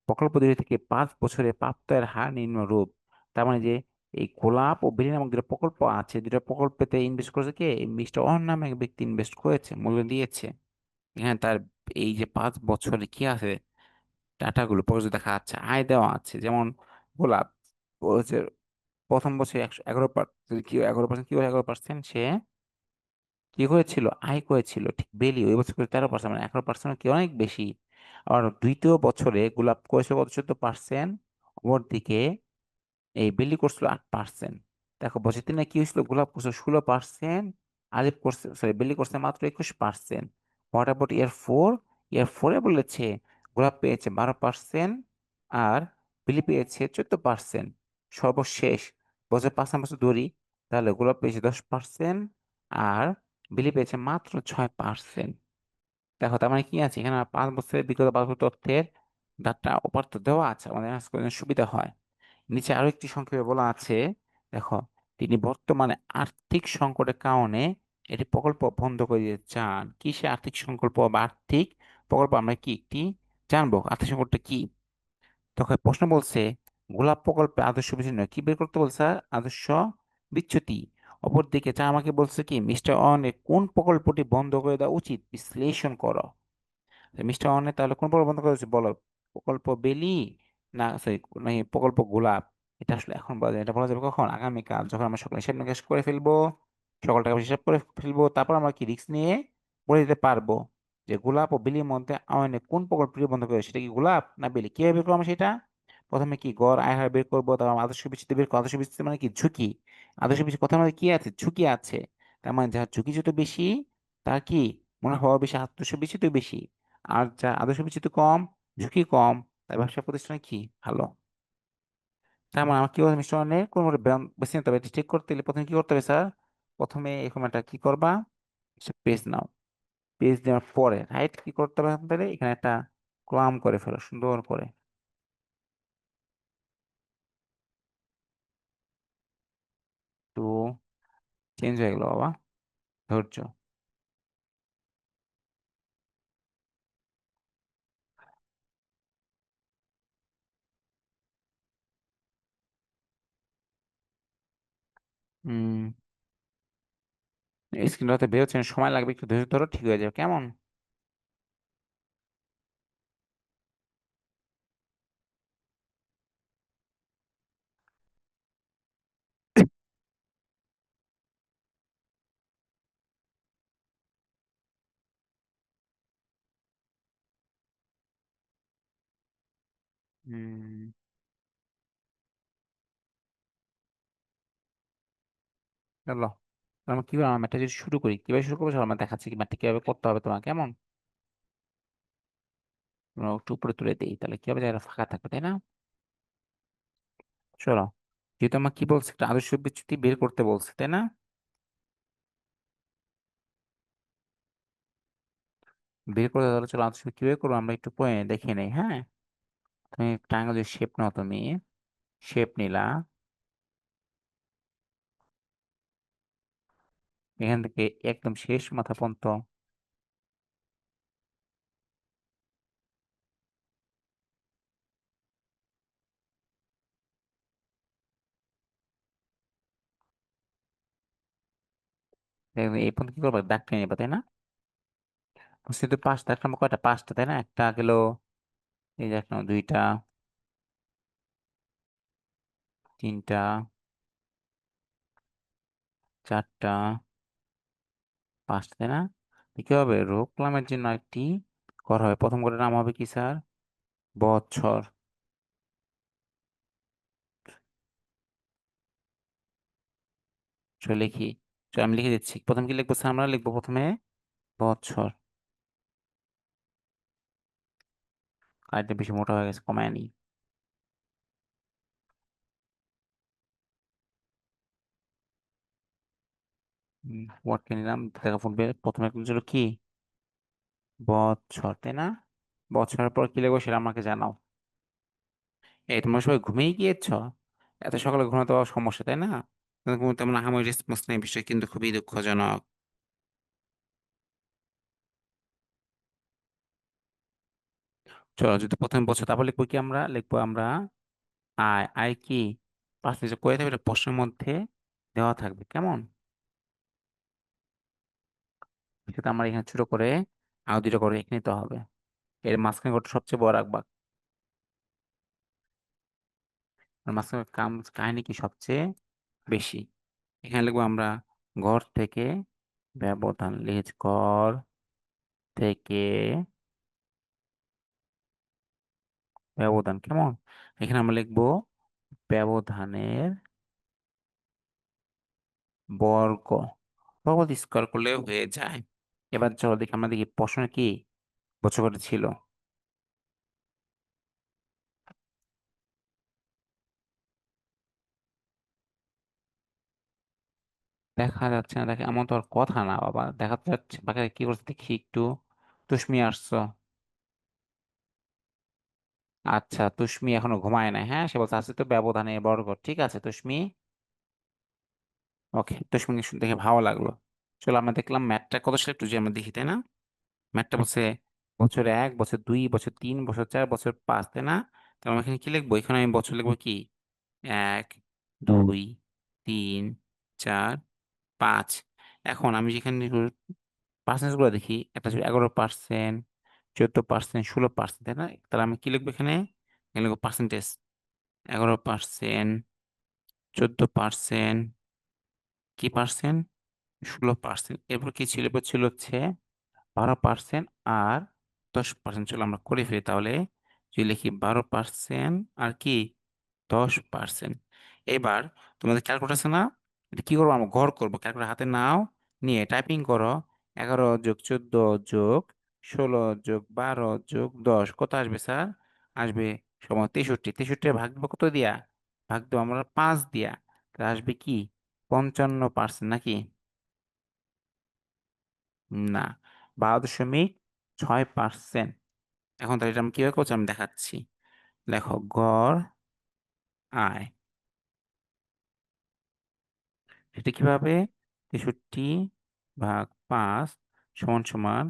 প্রকল্প দুটি থেকে 5 বছরে প্রাপ্ত আয়ের হার নিম্নরূপ। তার মানে যে এই গোলাপ ও বেলি নামক দুটো প্রকল্প আছে, দুটো প্রকল্পেতে ইনভেস্ট করেছে কে? মিস্টার অয়ন নামে এক ব্যক্তি ইনভেস্ট করেছে, মূল্য দিয়েছে। এখানে তার এই যে 5 বছরে কি আছে, ডাটাগুলো প্রকাশ দেখা যাচ্ছে, আয় দেওয়া আছে। যেমন গোলাপ বলছে প্রথম বছর 11%, কি 11%, কি 11%, সে কি করেছিল? আয় করেছিল। ঠিক বেলি ওই বছর করে 13%, মানে 11% কি অনেক বেশি। আর দ্বিতীয় বছরে গোলাপ করেছিল কত? 14%। ওপর দিকে এই বেলি করছিল 8%। দেখো বছর তিনে কি হয়েছিল? গোলাপ করছে 16%, আলিপ করছে, সরি, বেলি করছে মাত্র 21%। হোয়াট অ্যাবাউট ইয়ার 4? ইয়ার 4-এ বলেছে গোলাপ পেয়েছে 12% আর বেলি পেয়েছে 14%। সর্বশেষ বছর 5 বছর ধরি, তাহলে গোলাপ পেয়েছে 10% আর বিলি পেয়েছে মাত্র 6%। দেখো তার মানে কি আছে এখানে? 5 বছরের বিগত 5 বছর তথ্যের ডাটা উপাত্ত দেওয়া আছে, আমাদের আজকে সুবিধা হয়। নিচে আরো একটি সংক্ষেপে বলা আছে, দেখো, তিনি বর্তমানে আর্থিক সংকটের কারণে এটি প্রকল্প বন্ধ করে দিতে চান। কি সে আর্থিক সংকল্প বা আর্থিক প্রকল্প, আমরা কি একটি জানবো আর্থিক সংকটটা কি। তখন প্রশ্ন বলছে, গোলাপ প্রকল্পে আদর্শ বিচ্যুতি নয়, কি বের করতে বলছে? আদর্শ বিচ্যুতি। অপরদিকে যা আমাকে বলছে কি, মিস্টার অনের কোন প্রকল্পটি বন্ধ করে দেওয়া উচিত বিশ্লেষণ করো। মিস্টার অনের তাহলে কোন প্রকল্প বন্ধ করা উচিত বলো? প্রকল্প বেলি, না সরি, নাকি প্রকল্প গোলাপ? এটা আসলে এখন বলা যায়, এটা বলা যাবে কখন? আগামীকাল, যখন আমরা সকালে হিসাব নিকাশ করে ফেলবো, সকাল টাকা হিসাব করে ফেলবো, তারপর আমরা কি রিস্ক নিয়ে বলে দিতে পারবো যে গোলাপ ও বেলির মধ্যে আয়নে কোন প্রকল্পটি বন্ধ করে, সেটা কি গোলাপ না বেলি। কিভাবে বের করবো আমরা সেটা? প্রথমে কি গড় আয় হার বের করবো, তারপর আমরা আদর্শ বিচ্যুতি বের করবো। আদর্শ বিচ্যুতি মানে কি? ঝুঁকি। আদর্শ বিচ্যুতি কথার মধ্যে কি আছে? ঝুঁকি আছে। তার মানে যার ঝুঁকি যত বেশি, তার কি মুনাফা হওয়া বেশি, আদর্শ বিচ্যুতি বেশি। আর যা আদর্শ বিচ্যুতি কম, ঝুঁকি কম, তার ব্যবসা প্রতিষ্ঠানে কি ভালো। তার মানে আমার কি বলছে, মিশ্রণে কোন বেছে নিতে হবে। ঠিক করতে গেলে প্রথমে কি করতে হবে স্যার? প্রথমে এরকম একটা কি করবা, পেজ নাও। পেজ দেওয়ার পরে রাইট কি করতে হবে আপনাদের? এখানে একটা কলাম করে ফেলো সুন্দর করে। তো চেঞ্জ হয়ে গেল বাবা, ধৈর্য। স্ক্রিনটাতে বেরোচ্ছে না, সময় লাগবে, একটু ধৈর্য ধরো, ঠিক হয়ে যাবে, কেমন? হুম চলো, আমরা কি করবো, ম্যাথটা যদি শুরু করি, কিভাবে শুরু করবো চলো আমরা দেখাচ্ছি কি ম্যাথটা কিভাবে করতে হবে তোমাকে, কেমন? আমরা একটু উপরে তুলে দিই, তাহলে কি হবে, জায়গা ফাঁকা থাকবে, তাই না? চলো, যেহেতু আমার কি বলছে, একটা আদর্শ বিচ্যুতি বের করতে বলছে, তাই না? বের করতে, তাহলে চলো আদর্শ কিভাবে করবো আমরা একটু পরে দেখে নেই, হ্যাঁ। তুমি ট্রায়াঙ্গেল যে শেপ নাও, তুমি শেপ নিলা, এখান থেকে একদম শেষ মাথা পর্যন্ত দেখবে এই পর্যন্ত কি করবো, দাগ টেনে নেবা, তাই না? শুধু পাঁচটা, এক নম্বর কয়টা, পাঁচটা, তাই না? একটা গেল, এই যে এক নম্বর, দুইটা, তিনটা, চারটা, পাঁচটা, তাই না? তো কি হবে, রোকলামের জন্য একটি ঘর হবে, প্রথম ঘরের নাম হবে কি স্যার? বৎসর। চলো লিখি, চলো আমি লিখে দিচ্ছি, প্রথম কি লিখবো স্যার, আমরা লিখবো প্রথমে বৎসর। কালিটা বেশি মোটা হয়ে গেছে, কমায় নি। ওয়ার্ডকে নিলাম, দেখা ফুটবে, প্রথমে একটা ছিল কি, বৎসর, তাই না? বৎসরের পর কি লিখবো সেটা আমাকে জানাও। এই তোমরা সবাই ঘুমিয়ে গিয়েছ, এত সকালে ঘুমাতে পাওয়ার সমস্যা, তাই না? কিন্তু তেমন আহামরি রেসপন্স নেই, বিষয় কিন্তু খুবই দুঃখজনক। চলো, যদি প্রথমে বছর, তারপর লিখবো কি, আমরা লিখবো আমরা আয়, আয় কি, পার্সেন্টেজ করে থাকবে, এটা প্রশ্নের মধ্যে দেওয়া থাকবে, কেমন? সেটা আমরা এখানে ছোট করে আরো দুটো করে লিখে নিতে হবে, এর মাঝখানে ঘরটা সবচেয়ে বড় রাখবা। আর মাঝখানে কাহিনী কি সবচেয়ে বেশি, এখানে লিখবো আমরা ঘর থেকে ব্যবধান, লিখেছি ঘর থেকে ব্যবধান, কেমন? এখানে আমরা লিখবো ব্যবধানের বর্গ, বর্গ স্কোয়ার করলে হয়ে যায়। এবার চলো দেখি, আমরা দেখি প্রশ্ন কি বছর করে ছিল। দেখা যাচ্ছে না, দেখে এমন তো আর কথা না বাবা, দেখা তো যাচ্ছে, বাকি কি করছে দেখি একটু। তুষ্মি আসছো? আচ্ছা, তুষ্মি এখনো ঘুমায় না, হ্যাঁ, সে বলছে আছে তো ব্যবধানে বর্গ, ঠিক আছে তুষ্মি। ওকে, তুষ্মিকে শুনতে দেখে ভালো লাগলো। চলো আমরা দেখলাম ম্যাথটা কত সালে একটু যে আমরা দেখি, তাই না? ম্যাথটা বলছে বছর এক, বছর দুই, বছর তিন, বছর চার, বছর পাঁচ, তাই না? তাহলে আমরা এখানে কি লিখবো, এখানে আমি বছর লিখবো কি, এক, দুই, তিন, চার, পাঁচ। এখন আমি যেখানে পার্সেন্টেজ গুলো দেখি, একটা ছিল 11%, 14%, 16%, তাই না? তাহলে আমি কি লিখবো এখানে, এখানে লিখবো পার্সেন্টেজ, 11%, 14%, কি পার্সেন্ট, 16%, এরপর কি ছিল, এরপর ছিল হচ্ছে 12% আর 10%। চলো আমরা করে ফেলি তাহলে, যদি লিখি 12% আর কি 10%। এবার তোমাদের ক্যালকুলেটর আছে না, এটা কি করবো, আমরা ঘর করবো, ক্যালকুলেটর হাতে নাও, নিয়ে টাইপিং করো, 11+14+16+12+10 কত আসবে স্যার? আসবে সমান 63, 63 ভাগ দেবো কত দিয়া, ভাগ দেবো আমরা 5 দিয়া, তা আসবে কি 55%, নাকি? না, 12.6%। এখন তাহলে এটা আমি কিভাবে করছি আমি দেখাচ্ছি, দেখো গড় আয়, সেটা কিভাবে, 63/5 সমান সমান,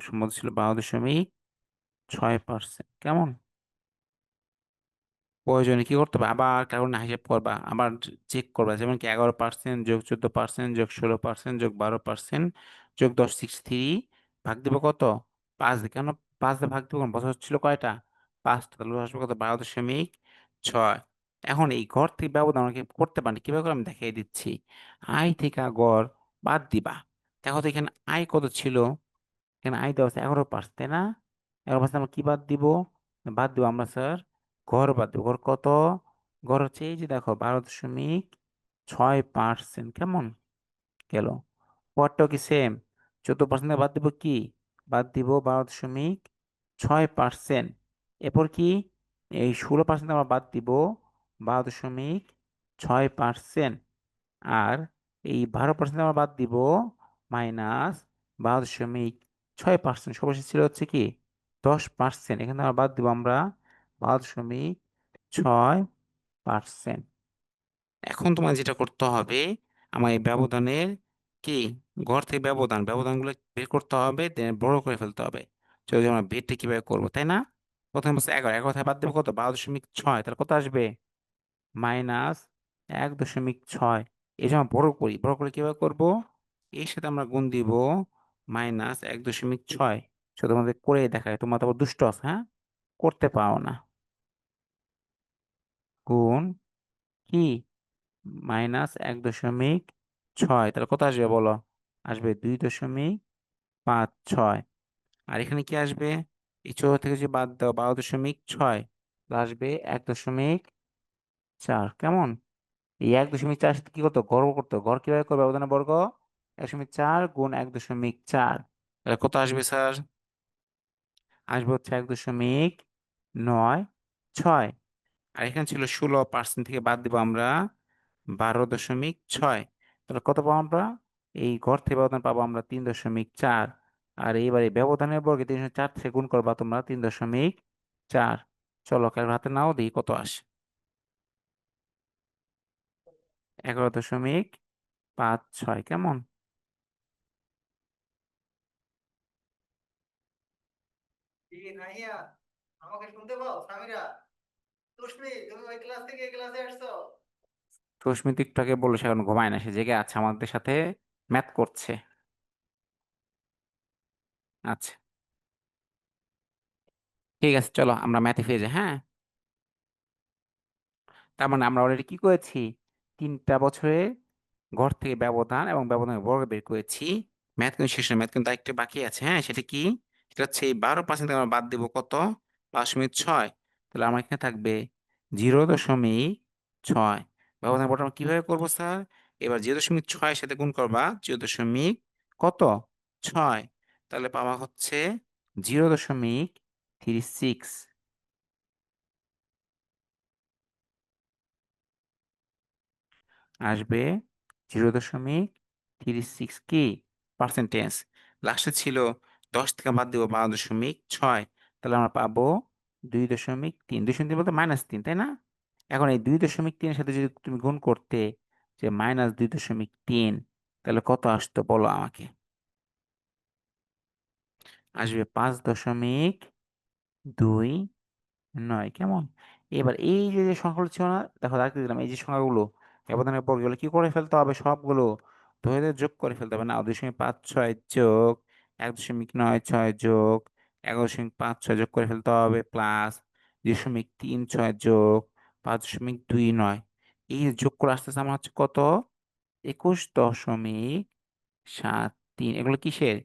সম্ভবত ছিল 12.6%, কেমন? প্রয়োজনে কি করতে হবে, আবার কারণ না হিসাব করবা, আবার চেক করবা, যেমন কি 11% যোগ 14% যোগ 16% যোগ 12% যোগ 10, 63 ভাগ দেবো কত, 5 দিয়ে, কেন 5 দিয়ে ভাগ দেবো, কারণ বছর ছিল কয়টা, পাঁচটা, তাহলে আসবে কত, 12.6। এখন এই গড় থেকে ব্যবধান আমাকে করতে পারি কিভাবে করে, আমি দেখিয়ে দিচ্ছি। আই থেকে গড় বাদ দিবা, দেখো তো এখানে আয় কত ছিল, এখানে আয় দেওয়া আছে 11%, তাই না? 11% আমরা কি বাদ দিব, বাদ দিব আমরা স্যার গড় বাদ দিব, গড় কত, গড় হচ্ছে এই যে দেখো 12.6%, কেমন? গেল। পরেরটাও কি সেম? 14% বাদ দিব কি? বাদ দিব 12.6%। এরপর কি? এই 16% আমরা বাদ দিব 12.6%। আর এই 12% আমরা বাদ দিব -12.6%। সর্বশেষ ছিল হচ্ছে কি 10%। এখানে আমরা বাদ দিব আমরা 12.6%। এখন তোমার যেটা করতে হবে, আমার এই ব্যবধানের কি ঘর থেকে ব্যবধানগুলো বের করতে হবে, then বড় করে ফেলতে হবে। চলো যে আমরা বেরটা কিভাবে করবো, তাই না? প্রথমে বলছে 11, 11 থেকে বাদ দেবো কত? 12.6, তাহলে কত আসবে? -1.6। এই যে আমরা বড় করে কিভাবে করব? এর সাথে আমরা গুণ দিব -1.6। তোমাদের করে দেখায়, তোমরা তো আবার দুষ্ট আছো, হ্যাঁ? করতে পারো না। গুণ কি -1.6, তাহলে কত আসবে বলো? আসবে 2.56। আর এখানে কি আসবে? এই 14 থেকে যে বাদ দাও 12.6, আসবে 1.4। কেমন? এই 1.4 সাথে কি করতো? গড় করতো। গড় কিভাবে করবে? ব্যবধানের বর্গ 1.4 গুণ 1.4। তাহলে কত আসবে স্যার? আসবে হচ্ছে 1.96। আর এখানে ছিল 16% থেকে বাদ দিব আমরা 12.6। তাহলে কত পাবো আমরা? এই ঘর থেকে ব্যবধান পাবো আমরা 3.4। আর এইবারে ব্যবধানের বর্গে 3.4 থেকে গুণ করবা তোমরা 3.4। চলো কার হাতে নাও, দেখি কত আসে। 11.56। কেমন? কি নাহিয়া, আমাকে শুনতে পাও? সামিরা, তুষ্মি, তুমি ওই ক্লাস থেকে এই ক্লাসে আসছো? সুস্মিত একটু আগে বললো সে এখন ঘুমায় না, সে জেগে আছে আমাদের সাথে ম্যাথ করছে। আচ্ছা, ঠিক আছে, চলো আমরা ম্যাথে ফিরে যাই, হ্যাঁ? তার মানে আমরা অলরেডি কি করেছি? 3টা বছরে ঘর থেকে ব্যবধান এবং ব্যবধানের বর্গ বের করেছি। ম্যাথ কিন্তু শেষ নয়, ম্যাথ কিন্তু আরেকটু বাকি আছে, হ্যাঁ? সেটা কি? সেটা হচ্ছে এই 12% আমরা বাদ দিব কত? 5.6। তাহলে আমার এখানে থাকবে 0.6। ব্যবধানের বর্গ আমরা কিভাবে করবো স্যার? এবার 0.6 এর সাথে গুণ করবা 0. কত? 6। তাহলে পাওয়া হচ্ছে 0.36। আসবে 0.36 কি পার্সেন্টেজ। লাস্টে ছিল 10 থেকে বাদ দিব 12.6। তাহলে আমরা পাবো 2.3। 2.3 বলতে -3, তাই না? এখন এই 2.3 এর সাথে যদি তুমি গুণ করতে যে -2.3, তাহলে কত আসতো বলো আমাকে? আসবে 5.29। কেমন? এবার এই যে যে সংখ্যাগুলো ছিল না, দেখো রাখতে দিলাম, এই যে সংখ্যাগুলো ব্যবধানের পর গেলে কি করে ফেলতে হবে? সবগুলো ধরে ধরে যোগ করে ফেলতে হবে। না, 2.56 যোগ 1.96 যোগ 11.56 যোগ করে ফেলতে হবে, প্লাস 2.36 যোগ 5.29। এই যে যোগ করে আসতেছে আমার হচ্ছে কত? 21.73। এগুলো কিসের?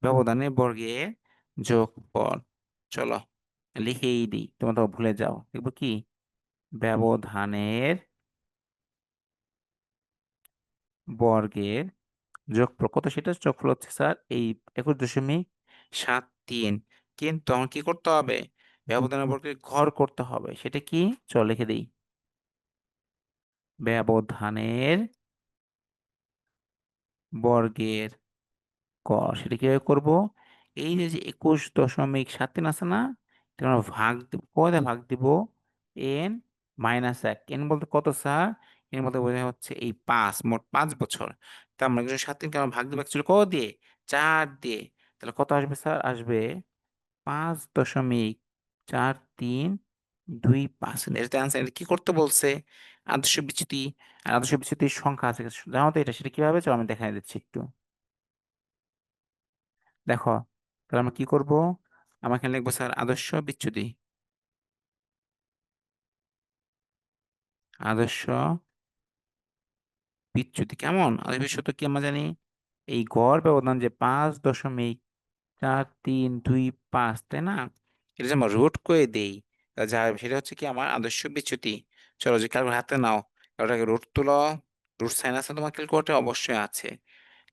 ব্যবধানের বর্গের যোগফল। চলো লিখেই দিই, তোমরা তো ভুলে যাও। দেখবো কি? ব্যবধানের বর্গের যোগফল কত? সেটা যোগফল হচ্ছে স্যার এই 21.73। কিন্তু আমার কি করতে হবে? ব্যবধানের বর্গের ঘর করতে হবে। সেটা কি? চল লিখে দিই। ব্যবধানের বর্গের গড় সেটা কিভাবে করবো? এই যে যে 21.73 আছে না, এটা আমরা ভাগ দিব, কয়টা ভাগ দিব? n-1। n বলতে কত স্যার? n বলতে বোঝা হচ্ছে এই 5, মোট 5 বছর। তা আমরা 107কে আমরা ভাগ দেবো অ্যাকচুয়ালি কত দিয়ে? 4 দিয়ে। তাহলে কত আসবে স্যার? আসবে 5.4325। এটা আনসার। এটা কি করতে বলছে? আদর্শ বিচ্যুতি। আর আদর্শ বিচ্যুতির সংখ্যা আছে, জানো তো এটা? সেটা কিভাবে? চলো আমি দেখাই দিচ্ছি একটু। দেখো, তাহলে আমরা কি করব? আমরা এখানে লিখবো স্যার আদর্শ বিচ্যুতি। আদর্শ বিচ্যুতি কেমন? আদর্শ বিচ্যুতি কি আমরা জানি? এই গড় ব্যবধান যে 5.4325, তাই না? এটা যে আমরা রুট করে দেই, তাহলে যা হবে সেটা হচ্ছে কি আমার আদর্শ বিচ্যুতি। চলো যে কারো হাতে নাও, কারোটাকে রুট তুলো। রুট সাইন আছে তোমার ক্যালকুলেটরে? অবশ্যই আছে।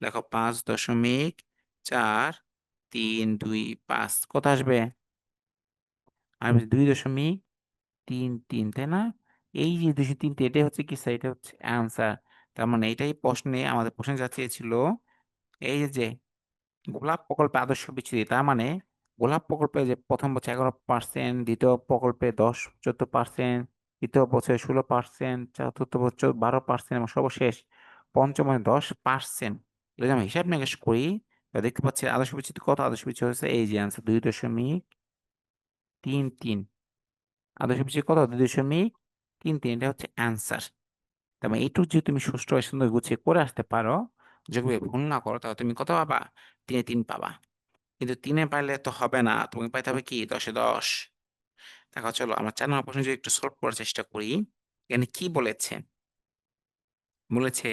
দেখো 5.435 কত আসবে? আসবে 2.33, তাই না? এই যে 233 এটাই হচ্ছে কি স্যার? এটা হচ্ছে অ্যান্সার। তার মানে এটাই প্রশ্নে আমাদের প্রশ্নে যা চেয়েছিল, এই যে গোলাপ প্রকল্পে আদর্শ বিচ্যুতি, তার মানে গোলাপ প্রকল্পে যে প্রথম বছর 11%, দ্বিতীয় প্রকল্পে 14%, তৃতীয় বছরে 16%, চতুর্থ বছর 12% এবং সর্বশেষ পঞ্চম বছরে 10%। যদি আমরা হিসাব নিকাশ করি তাহলে দেখতে পাচ্ছি আদর্শ বিচ্যুতি কত? আদর্শ বিচ্যুতি হচ্ছে এই যে আনসার 2.33। আদর্শ বিচ্যুতি কত? 2.33, এটা হচ্ছে অ্যান্সার। তার মানে এইটুকু যদি তুমি সুষ্ঠুভাবে সুন্দর গুছিয়ে করে আসতে পারো, যদি ভুল না করো, তাহলে তুমি কত পাবা? 3-3 পাবা। কিন্তু 3-এ পাইলে তো হবে না, তুমি পাইতে হবে কি? 10-10। দেখো চলো আমরা 4 নম্বর প্রশ্ন যদি একটু সলভ করার চেষ্টা করি। এখানে কি বলেছে? বলেছে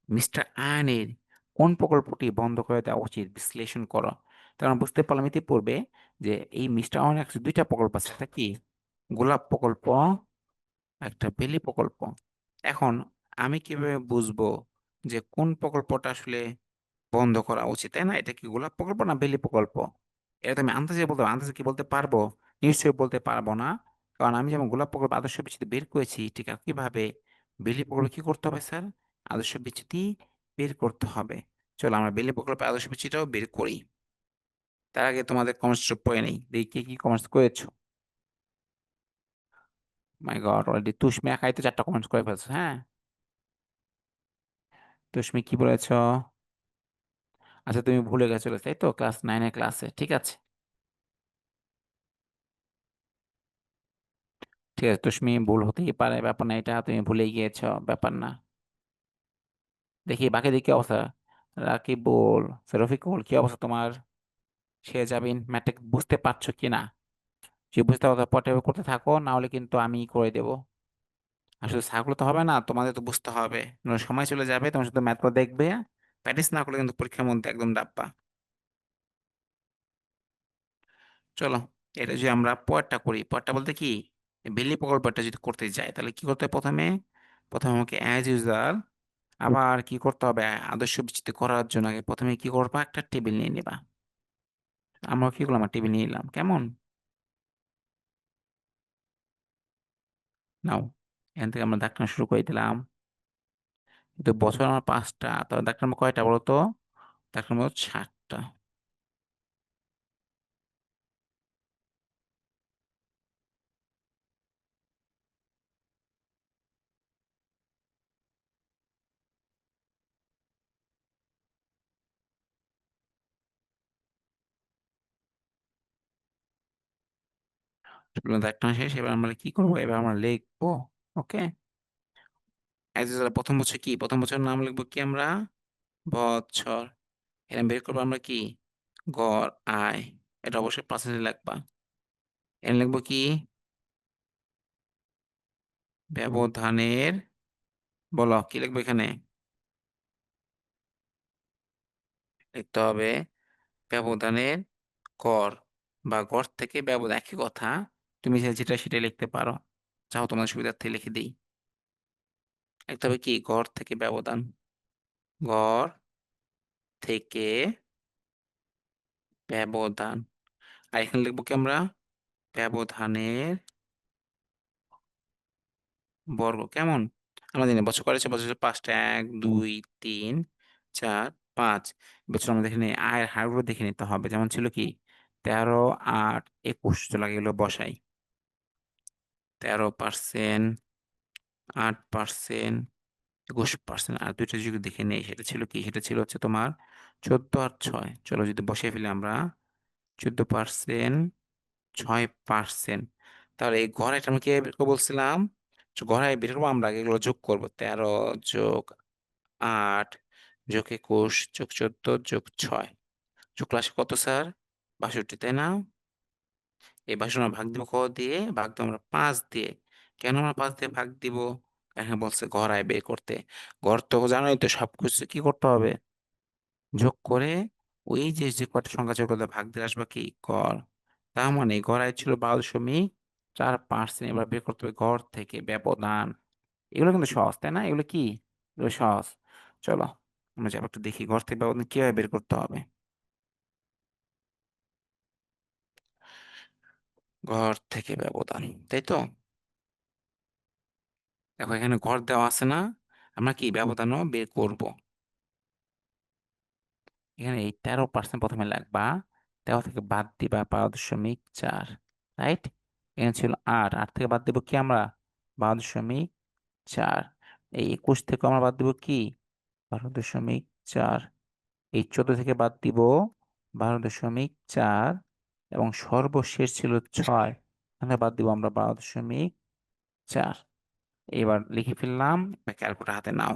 মিস্টার আয়নের কোন প্রকল্পটি বন্ধ করে দেওয়া উচিত বিশ্লেষণ করো। তার মানে বুঝতে পারলাম ইতিপূর্বে যে এই মিস্টার আয়নের কাছে দুইটা প্রকল্প আছে, একটা কি গোলাপ প্রকল্প, একটা বেলি প্রকল্প। এখন আমি কিভাবে বুঝবো যে কোন প্রকল্পটা আসলে বন্ধ করা উচিত, তাই না? এটা কি গোলাপ প্রকল্প না বেলি প্রকল্প? এটা তো আমি আন্দাজে বলতে পারবো। আন্দাজে কি বলতে পারবো? নিশ্চয়ই বলতে পারবো না। কারণ আমি যেমন গোলাপ প্রকল্প আদর্শ বিচ্যুতি বের করেছি, ঠিক একইভাবে বেলি প্রকল্প কি করতে হবে স্যার? আদর্শ বিচ্যুতি বের করতে হবে। চলো আমরা বেলি প্রকল্পে আদর্শ বিচ্যুতিটাও বের করি। তার আগে তোমাদের কমেন্টস পড়ে নেই, দেখি কে কি কমেন্টস করেছো। মাই গড, অলরেডি তুষ্মি একাই তো 4টা কমেন্টস করে ফেলছো। হ্যাঁ, তুষ্মি কি বলেছো? আচ্ছা তুমি ভুলে গেছো, তাই তো, ক্লাস 9-এর ক্লাসে, ঠিক আছে। ঠিক আছে তুষ্মি, ভুল হতেই পারে, ব্যাপার না, এটা তুমি ভুলে গিয়েছো, ব্যাপার না। দেখি বাকি দিকে অবস্থা। রাকিবুল, রফিকুল, কি অবস্থা তোমার? সে যাবিন ম্যাট্রিক বুঝতে পারছো কিনা? যে বুঝতে পারছো পটে করতে থাকো, না হলে কিন্তু আমি করে দেবো। আসলে সাগুলো তো হবে না, তোমাদের তো বুঝতে হবে, নইলে সময় চলে যাবে, তোমার শুধু ম্যাথগুলো দেখবে, প্র্যাকটিস না করলে কিন্তু পরীক্ষার মধ্যে একদম ডাব্বা। চলো এটা যদি আমরা পরেরটা করি, পরেরটা বলতে কি বেলি প্রকল্পটা যদি করতে যাই, তাহলে কি করতে হবে? প্রথমে প্রথমে আমাকে অ্যাজ ইউজুয়াল আবার কি করতে হবে? আদর্শ বিচ্যুতি করার জন্য আগে প্রথমে কি করবা? একটা টেবিল নিয়ে নিবা। আমরা কি করলাম? টেবিল নিয়ে নিলাম, কেমন? নাও, এখান থেকে আমরা দাগ টানা শুরু করে দিলাম। কিন্তু বছর আমার 5টা, তাহলে দাগ টানবো কয়টা বলো তো? দাগ টানবো 7টা। দাগ টানা শেষ, এবার আমরা কি করবো? এবার আমরা লিখবো। ওকে, অ্যাজ ইউজুয়াল প্রথম বছর কি? প্রথম বছর নাম লিখবো কি আমরা? বছর। এখানে বের করবো আমরা কি? গড় আয়। এটা অবশ্যই পার্সেন্টেজ লিখবা। এখানে লিখবো কি? ব্যবধানের, বলো কি লিখবো এখানে? লিখতে হবে ব্যবধানের গড়, বা গড় থেকে ব্যবধান একই কথা। তুমি যেটা সেটা লিখতে পারো, চাও তোমার সুবিধার্থে লিখে দিই। লিখতে হবে কি? গড় থেকে ব্যবধান, গড় থেকে ব্যবধান। আর এখানে লিখবো কি আমরা? ব্যবধানের বর্গ, কেমন? আমরা জানি বছর করেছে, বছর 5টা, 1 2 3 4 5। বছর আমরা দেখে নিই, আয়ের হারগুলো দেখে নিতে হবে, যেমন ছিল কি 13, 8, 21। চলো আগে এগুলো বসাই। 13%, 8%, 21%। আর দুইটা যদি দেখে নেই, সেটা ছিল কি? সেটা ছিল হচ্ছে তোমার 14 আর 6। চলো যদি বসিয়ে ফেলি আমরা, 14%, 6%। তাহলে এই গড়াইটা আমরা কি বের করবো বলছিলাম? গড়াই বের করবো আমরা আগে, এগুলো যোগ করবো। 13+8+21+14+6 যোগ আসে কত স্যার? 62, তাই না? এই 62 আমরা ভাগ দিব কত দিয়ে? ভাগ দিব আমরা 5 দিয়ে। কেন আমরা 5 দিয়ে ভাগ দিব? এখানে বলছে গড় আয় বের করতে। গড় তো জানোই তো, সবকিছু কি করতে হবে? যোগ করে ওই যে যে কয়টা সংখ্যা যোগ করলে ভাগ দিয়ে আসবে কি? গড়। তার মানে গড় আয় ছিল 12.4%। এবার বের করতে হবে গড় থেকে ব্যবধান। এগুলো কিন্তু সহজ, তাই না? এগুলো কি? এগুলো সহজ। চলো আমরা যাবো একটু দেখি ঘর থেকে ব্যবধান কিভাবে বের করতে হবে। ঘর থেকে ব্যবধান, তাই তো? দেখো এখানে ঘর দেওয়া আছে না, আমরা কি ব্যবধানও বের করব। এখানে এই 13% প্রথমে লাগবা, 13 থেকে বাদ দিবা 12.4, রাইট? এখানে ছিল 8 থেকে বাদ দিব কি আমরা, 12.4। এই 21 থেকে আমরা বাদ দিব কি, 12.4। এই 14 থেকে বাদ দিব 12.4, এবং সর্বশেষ ছিল 6, এখানে বাদ দিব আমরা 12.4। এবার লিখে ফেললাম, ক্যালকুলেটর হাতে নাও।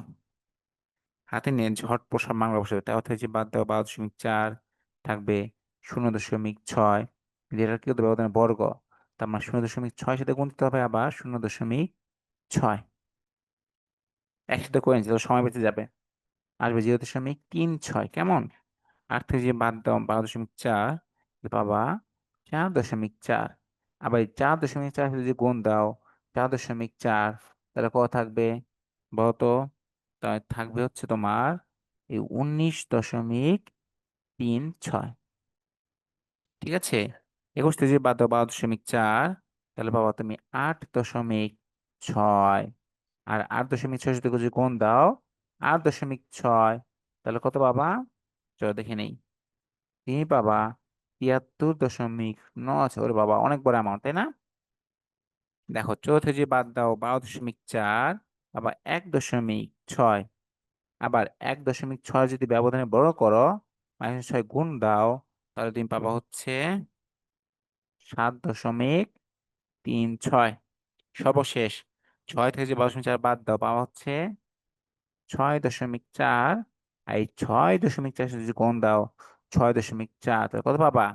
হাতে নিয়ে ঝটপট সব বাংলা বসাবে। 13 থেকে যে বাদ দেওয়া 12.4 থাকবে 0.6, যেটা কি হতে ব্যবধানের বর্গ। তার মানে 0.6 সাথে গুণ দিতে হবে আবার 0.6, একসাথে করে নিচ্ছি তাহলে সময় বেঁচে যাবে। আসবে 0.36। কেমন? 8 থেকে যে বাদ দাও 12.4, পাবা 4.4। আবার এই 4.4 সাথে যে গুণ দাও 4.4, তাহলে কত থাকবে বলতো? তাই থাকবে হচ্ছে তোমার এই 19.36। ঠিক আছে? 21 থেকে যদি বাদ দাও 12.4, তাহলে পাবা তুমি 8.6। আর 8.6 সাথে যদি গুণ দাও 8.6, তাহলে কত পাবা? চলো দেখে নেই। তুমি পাবা 73.9। ওরে বাবা, অনেক বড় অ্যামাউন্ট, তাই না? দেখো 14 থেকে যদি বাদ দাও 12.4, আবার 1.6। আবার 1.6 যদি ব্যবধানে বড় করো, -6 গুণ দাও, তাহলে তুমি পাবা হচ্ছে 7.36। সর্বশেষ 6 থেকে যে 12.4 বাদ দাও, পাওয়া হচ্ছে 6.4। আর এই 6.4 সাথে যদি গুণ দাও 6.4, তাহলে কত পাবা?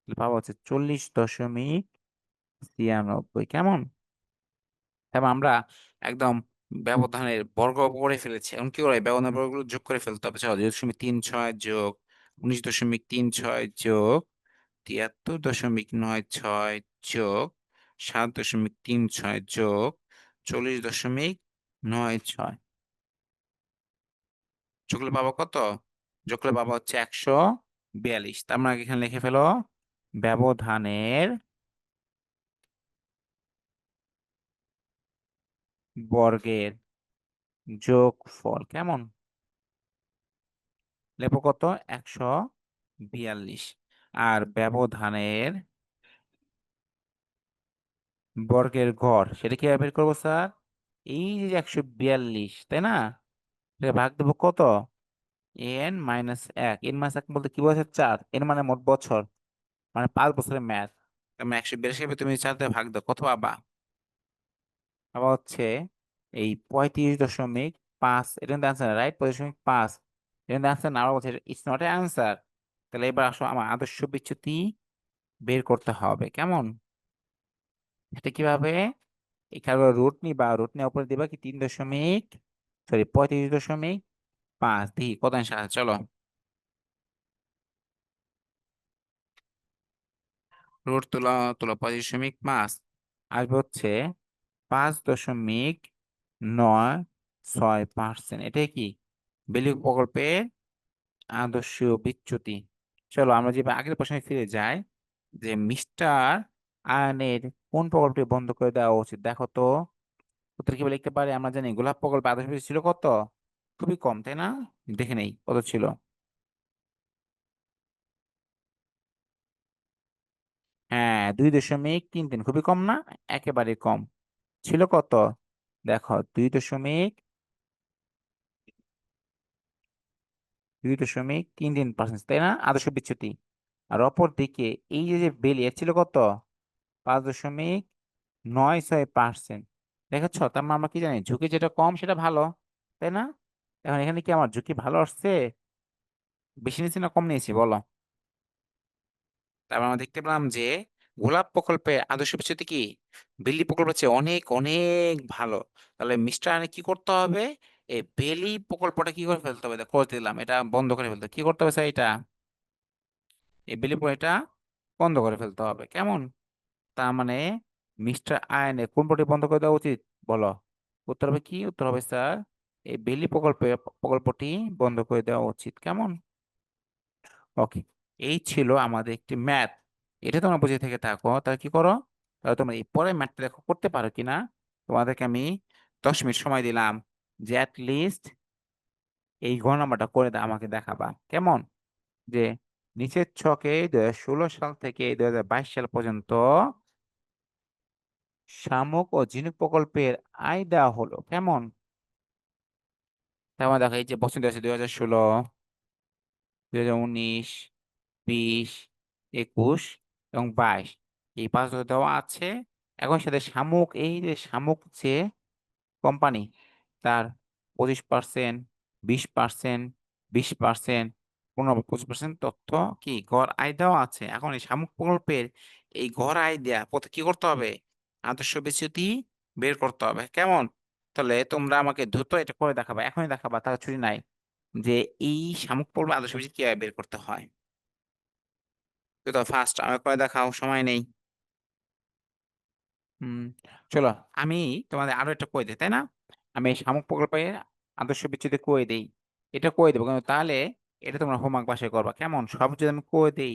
তাহলে পাবা হচ্ছে 40.96। কেমন? এবং আমরা একদম ব্যবধানের বর্গ করে ফেলেছি। এখন কি করে ব্যবধানের বর্গগুলো যোগ করে ফেলতে হবে। চলো 0.36 যোগ 19.36 যোগ 73.96 যোগ 7.36 যোগ 40.96 যোগ করলে পাবো কত? যোগ করলে পাবো হচ্ছে 142। তার মানে এখানে লিখে ফেলো ব্যবধানের বর্গের যোগফল। কেমন? লেখো কত? 142। আর ব্যবধানের বর্গের গড় সেটা কিভাবে বের করবো স্যার? এই যে 142, তাই না? এটা ভাগ দেবো কত? n-1। n-1 বলতে কি বলছে? 4। এর মানে মোট বছর, মানে 5 বছরের ম্যাথ। তুমি 142 তুমি 4 দিয়ে ভাগ দাও, কত পাবা? আবার হচ্ছে এই 35.5। এটা কিন্তু অ্যান্সার, রাইট? 35.5 এটা কিন্তু অ্যান্সার না, আবার বলছে ইটস নট এ অ্যান্সার। তাহলে এবার আসো আমার আদর্শ বিচ্যুতি বের করতে হবে। কেমন? এটা কিভাবে? এখানে রুট নিবা, রুট নিয়ে উপরে দিবা কি 35.5। দেখি কত অংশ আছে, চলো। রুট তুলা তুলা 35.5 আসবে হচ্ছে 5.96%। এটাই কি বেলি প্রকল্পের আদর্শ বিচ্যুতি। চলো আমরা যে আগের প্রশ্নে ফিরে যাই, যে মিস্টার আয়নের কোন প্রকল্পটি বন্ধ করে দেওয়া উচিত। দেখো তো উত্তর কি লিখতে পারে। আমরা জানি গোলাপ প্রকল্পে আদর্শ বিচ্যুতি ছিল কত? খুবই কম, তাই না? দেখে নেই কত ছিল। 2.33। খুবই কম না? একেবারে কম। ছিল কত? দেখো 2.33%, তাই না আদর্শ বিচ্যুতি। আর অপর দিকে এই যে যে বেলি এর ছিল কত? 5.96%। দেখেছ? তার মানে আমরা কি জানি, ঝুঁকি যেটা কম সেটা ভালো, তাই না? এখন এখানে কি আমার ঝুঁকি ভালো আসছে? বেশি নিয়েছি না কম নিয়েছি বলো? তারপর আমরা দেখতে পেলাম যে গোলাপ প্রকল্পের আদর্শ বিচ্যুতি কি বেলি প্রকল্পের চেয়ে অনেক অনেক ভালো। তাহলে মিস্টার আনে কি করতে হবে? এই বেলি প্রকল্পটা কি করে ফেলতে হবে? করে দিলাম, এটা বন্ধ করে ফেলতে হবে। কি করতে হবে স্যার? এটা এই বেলি এটা বন্ধ করে ফেলতে হবে। কেমন? তার মানে মিস্টার আয়নে কোন প্রোটি বন্ধ করে দেওয়া উচিত বলো? উত্তর হবে কি? উত্তর হবে স্যার এই বেইলি প্রকল্পটি বন্ধ করে দেওয়া উচিত। কেমন? ওকে। এই ছিল আমাদের একটি ম্যাথ। এটা তোমরা বুঝে থেকে থাকো। তাহলে কি করো? তাহলে তোমরা এই পরের ম্যাথটা দেখো করতে পারো কিনা? তোমাদেরকে আমি ১০ মিনিট সময় দিলাম যে এট লিস্ট এই ঘ নাম্বারটা করে আমাকে দেখাবা। কেমন? যে নিচের ছকে ২০১৬ সাল থেকে ২০২২ সাল পর্যন্ত শামুক ও ঝিনুক প্রকল্পের আয় দেওয়া হলো। কেমন? তার মানে দেখো এই যে বছর দেওয়া আছে ২০১৬, ২০১৯, ২০, ২১ এবং ২২ এই ৫ বছর দেওয়া আছে। এখন সাথে শামুক এই যে শামুক যে কোম্পানি তার ২৫%, ২০%, ২০%, ১৫-২৫% তথ্য কি গড় আয় দেওয়া আছে। এখন এই শামুক প্রকল্পের এই গড় আয় দেয়া কি করতে হবে? আদর্শ বিচ্যুতি বের করতে হবে। কেমন? তাহলে তোমরা আমাকে দ্রুত এটা করে দেখাবা। এখনই দেখাবা, তার ছুটি নাই। যে এই শামুক প্রকল্পের আদর্শ বিচ্যুতি কিভাবে বের করতে হয়? তো ফার্স্ট আমাকে করে দেখাও, সময় নেই। হুম, চলো আমি তোমাদের আরো একটা কই দেই, তাই না? আমি এই শামুক প্রকল্পের আদর্শ বিচ্যুতি কই দেই। এটা কই দেব। কিন্তু তাহলে এটা তোমরা হোমওয়ার্ক বাসায় করবা। কেমন? সব যদি আমি কই দেই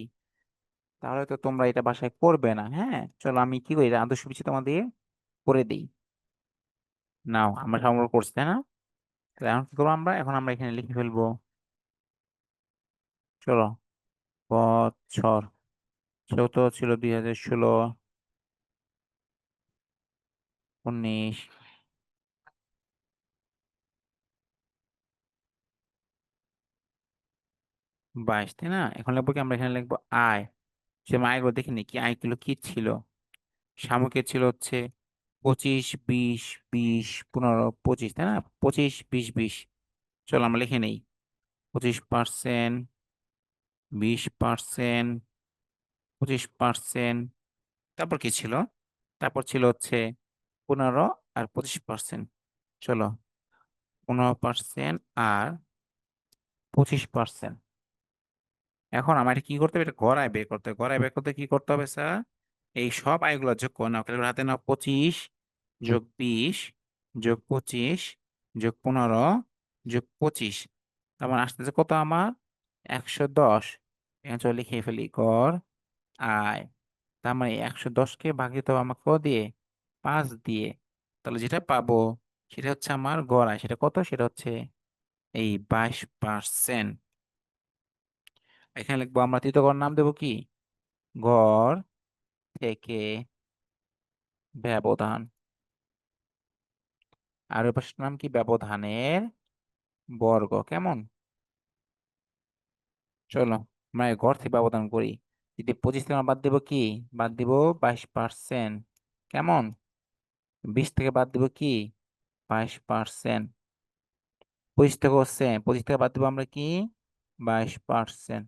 তাহলে তো তোমরা এটা বাসায় করবে না। হ্যাঁ? চলো আমি কি করি আদর্শ বিচ্যুতি তোমাদের করে দেই। নাও আমরা শামুক করছি, তাই না? তাহলে এখন কি করবো আমরা? এখন আমরা এখানে লিখে ফেলবো। চলো বছর চৌদ্দ ছিল ২০১৬, ১৯, ২২, তাই না? এখন লিখবো কি? আমরা এখানে লিখবো আয়। সে আয়গুলো দেখে নিই কি আয়গুলো কি ছিল। শামুকের ছিল হচ্ছে ২৫, ২০, ২০, ১৫, ২৫, তাই না? ২৫, ২০, ২০। চলো আমরা লিখে নেই। ২৫%, ২০%, ২৫%। তারপর কি ছিল? তারপর ছিল হচ্ছে ১৫ আর ২৫%। চলো ১৫% আর ২৫%। এখন আমার এটা কি করতে হবে? এটা গড় আয় বের করতে হবে। গড় আয় বের করতে কি করতে হবে স্যার? এই সব আয়গুলো যোগ করে নাও। ক্যালকুলেটর হাতে নাও। ২৫ যোগ ২০ যোগ ২৫ যোগ ১৫ যোগ ২৫। তার মানে আসতেছে কত আমার? ১১০। এখানে চলো লিখে ফেলি গড় আয়। তার মানে ১১০ কে ভাগ দিতে হবে আমাকে দিয়ে ৫ দিয়ে। তাহলে যেটা পাবো সেটা হচ্ছে আমার গড় আয়। সেটা কত? সেটা হচ্ছে এই ২২%। এখানে লিখবো আমরা তৃতীয় গড় নাম দেবো কি? গড় থেকে ব্যবধান। আর ওই পাশের নাম কি? ব্যবধানের বর্গ। কেমন? চলো আমরা এই গড় থেকে ব্যবধান করি। যদি ২৫ থেকে আমরা বাদ দেবো কি? বাদ দিব ২২%। কেমন? ২০ থেকে বাদ দিব কি? ২২%। ২৫ থেকে হচ্ছে ২৫ থেকে বাদ দিব আমরা কি? ২২%।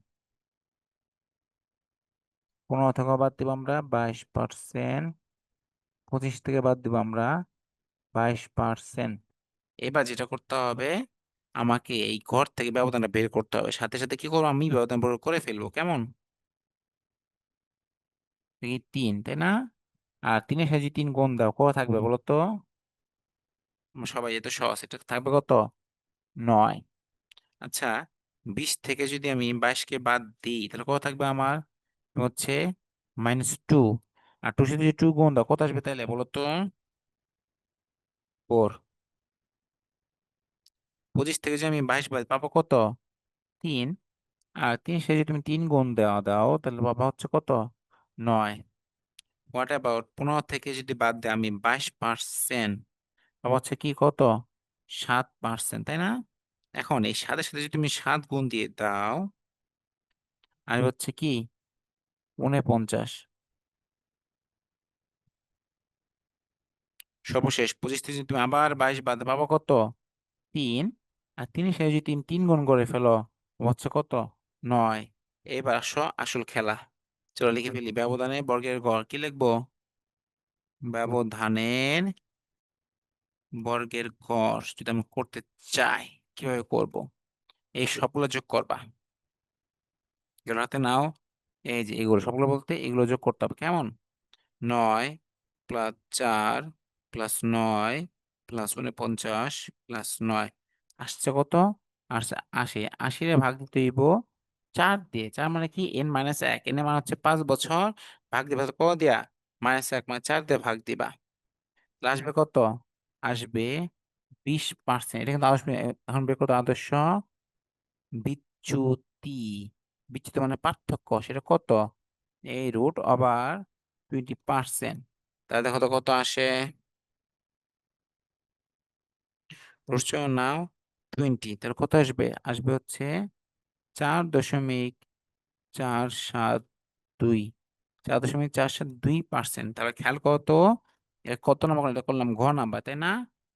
১৫ থেকে বাদ দিব আমরা ২২%। ২৫ থেকে বাদ দিব আমরা ২২%। এবার যেটা করতে হবে আমাকে এই ঘর থেকে ব্যবধানটা বের করতে হবে। সাথে সাথে কি করবো? আমি ব্যবধান বের করে ফেলবো। কেমন? এই ৩, তাই না? আর ৩ এর সাথে যদি ৩ গুণ দাও কত থাকবে বলো তো? সবাই এত সহজ। এটা থাকবে কত? ৯। আচ্ছা ২০ থেকে যদি আমি ২২ কে বাদ দিই তাহলে কত থাকবে আমার? হচ্ছে -2। আর 2 সাথে যদি 2 গুণ দাও কত আসবে তাহলে বলো তো? 4। ২৫ থেকে যদি আমি ২২ বাদ পাবো কত? ৩। আর ৩ এর সাথে যদি তুমি ৩ গুণ দাও তাহলে পাবা হচ্ছে কত? ৯। হোয়াট অ্যাবাউট ১৫ থেকে যদি বাদ দেই আমি ২২%, পাবা হচ্ছে কি কত? ৭%, তাই না? এখন এই ৭ এর সাথে যদি তুমি ৭ গুণ দিয়ে দাও আর হচ্ছে কি ৪৯। সর্বশেষ ২৫ থেকে যদি তুমি আবার ২২ বাদ দাও পাবা কত? ৩। আর ৩ এর সাথে যদি তুমি ৩ গুণ করে ফেলো হচ্ছে কত? ৯। এবার আসো আসল খেলা। চলো লিখে ফেলি। ব্যবধানে বর্গের গড় কি লিখবো? ব্যবধানের বর্গের গড় যদি আমি করতে চাই কিভাবে করব? এই সবগুলো যোগ করবা। এগুলো হাতে নাও। এই যে এগুলো সবগুলো বলতে এগুলো যোগ করতে হবে। কেমন? ৯ প্লাস ৪ প্লাস ৯ প্লাস ৪৯ প্লাস ৯ আসছে কত? আসছে ৮০। ৮০ রে ভাগ দিতে হইব ৪ দিয়ে। ৪ মানে কি? n-1 n এর মান হচ্ছে ৫ বছর। ভাগ দিবা হচ্ছে কত দিয়া? -১ মানে ৪ দিয়ে ভাগ দিবা। তাহলে আসবে কত? আসবে ২০%। এটা কিন্তু আসবে এখন বের করতে আদর্শ বিচ্যুতি। বিচ্যুতি মানে পার্থক্য। সেটা কত? এই রুট ওভার 20%। তাহলে দেখো তো কত আসে? করছো নাও 20 তাহলে কত আসবে? আসবে হচ্ছে ৪.৪৭২ ৪.৪৭২%। তাহলে খেয়াল করো তো কত নাম্বার করলাম? এটা করলাম ঘ নাম্বার, তাই না?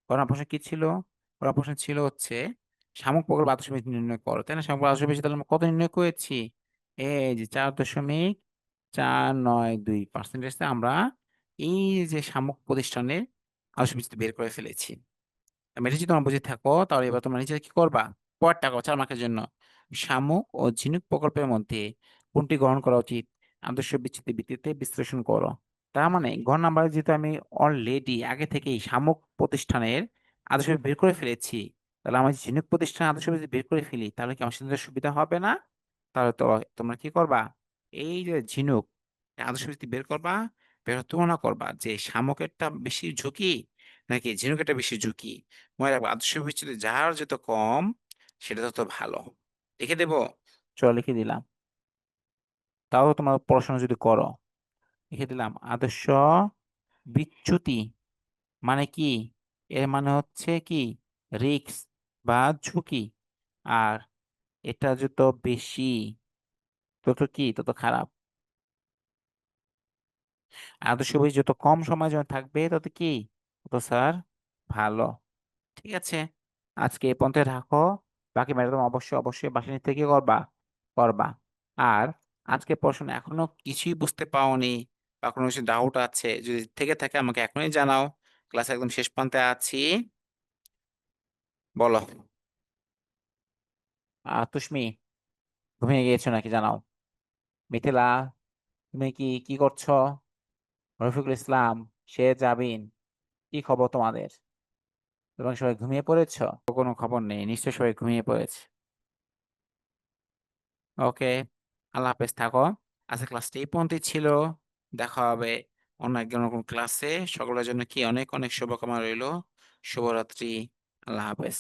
ঘ নাম্বার প্রশ্নে কি ছিল? ঘ নাম্বার প্রশ্নে ছিল হচ্ছে শামুক প্রকল্প আদর্শ ভিত্তি নির্ণয় করো, তাই না? শামুক প্রকল্প আদর্শ ভিত্তি তাহলে আমরা কত নির্ণয় করেছি? এই যে ৪.৪৯২% আমরা এই যে শামুক প্রতিষ্ঠানের আদর্শ ভিত্তি বের করে ফেলেছি। এটা যদি তোমরা বুঝে থাকো তাহলে এবার তোমরা নিজেরা কি করবা? পরেরটা করো ৪ মার্কের জন্য। শামুক ও ঝিনুক প্রকল্পের মধ্যে কোনটি গ্রহণ করা উচিত? আদর্শ বিচ্যুতির ভিত্তিতে বিশ্লেষণ করো। তার মানে ঘ নাম্বারে যেহেতু আমি অলরেডি আগে থেকেই শামুক প্রতিষ্ঠানের আদর্শ বের করে ফেলেছি, তাহলে আমার ঝিনুক প্রতিষ্ঠানের আদর্শ যদি বের করে ফেলি তাহলে কি আমার সিদ্ধান্তে সুবিধা হবে না? তাহলে তো তোমরা কি করবা? এই যে ঝিনুক আদর্শ ভিত্তি বের করবা, বের হয়ে তুলনা করবা যে শামুকেরটা বেশি ঝুঁকি নাকি ঝিনুকেরটা বেশি ঝুঁকি। মনে রাখবা আদর্শ ভিত্তিতে যার যত কম সেটা তত ভালো। লিখে দেব? চলো লিখে দিলাম। তাও তোমরা পড়াশোনা যদি করো, লিখে দিলাম আদর্শ বিচ্যুতি মানে কি? এর মানে হচ্ছে কি? রিস্ক বা ঝুঁকি। আর এটা যত বেশি তত কি? তত খারাপ। আদর্শ বই যত কম সময় জন্য থাকবে তত কি? তত স্যার ভালো। ঠিক আছে? আজকে এ পর্যন্ত রাখো। বাকি ম্যাডাম অবশ্যই বাসায় নিতে কি করবা? করবা। আর আজকে পড়াশোনা এখনো কিছুই বুঝতে পাওনি বা কোনো কিছু ডাউট আছে, যদি থেকে থাকে আমাকে এখনই জানাও। ক্লাস একদম শেষ প্রান্তে আছি। বলো। তুষ্মি ঘুমিয়ে গিয়েছো নাকি জানাও। মিথিলা তুমি কি করছো? রফিকুল ইসলাম, শেখ জাবিন, কি খবর তোমাদের? তোমরা সবাই ঘুমিয়ে পড়েছো? কোনো খবর নেই, নিশ্চয়ই সবাই ঘুমিয়ে পড়েছে। ওকে, আল্লাহ হাফেজ, থাকো। আজকে ক্লাসটা এই পর্যন্তই ছিল। দেখা হবে অন্য একজন নতুন ক্লাসে। সকলের জন্য কি অনেক অনেক শুভকামনা রইলো। শুভরাত্রি। আল্লাহ হাফেজ।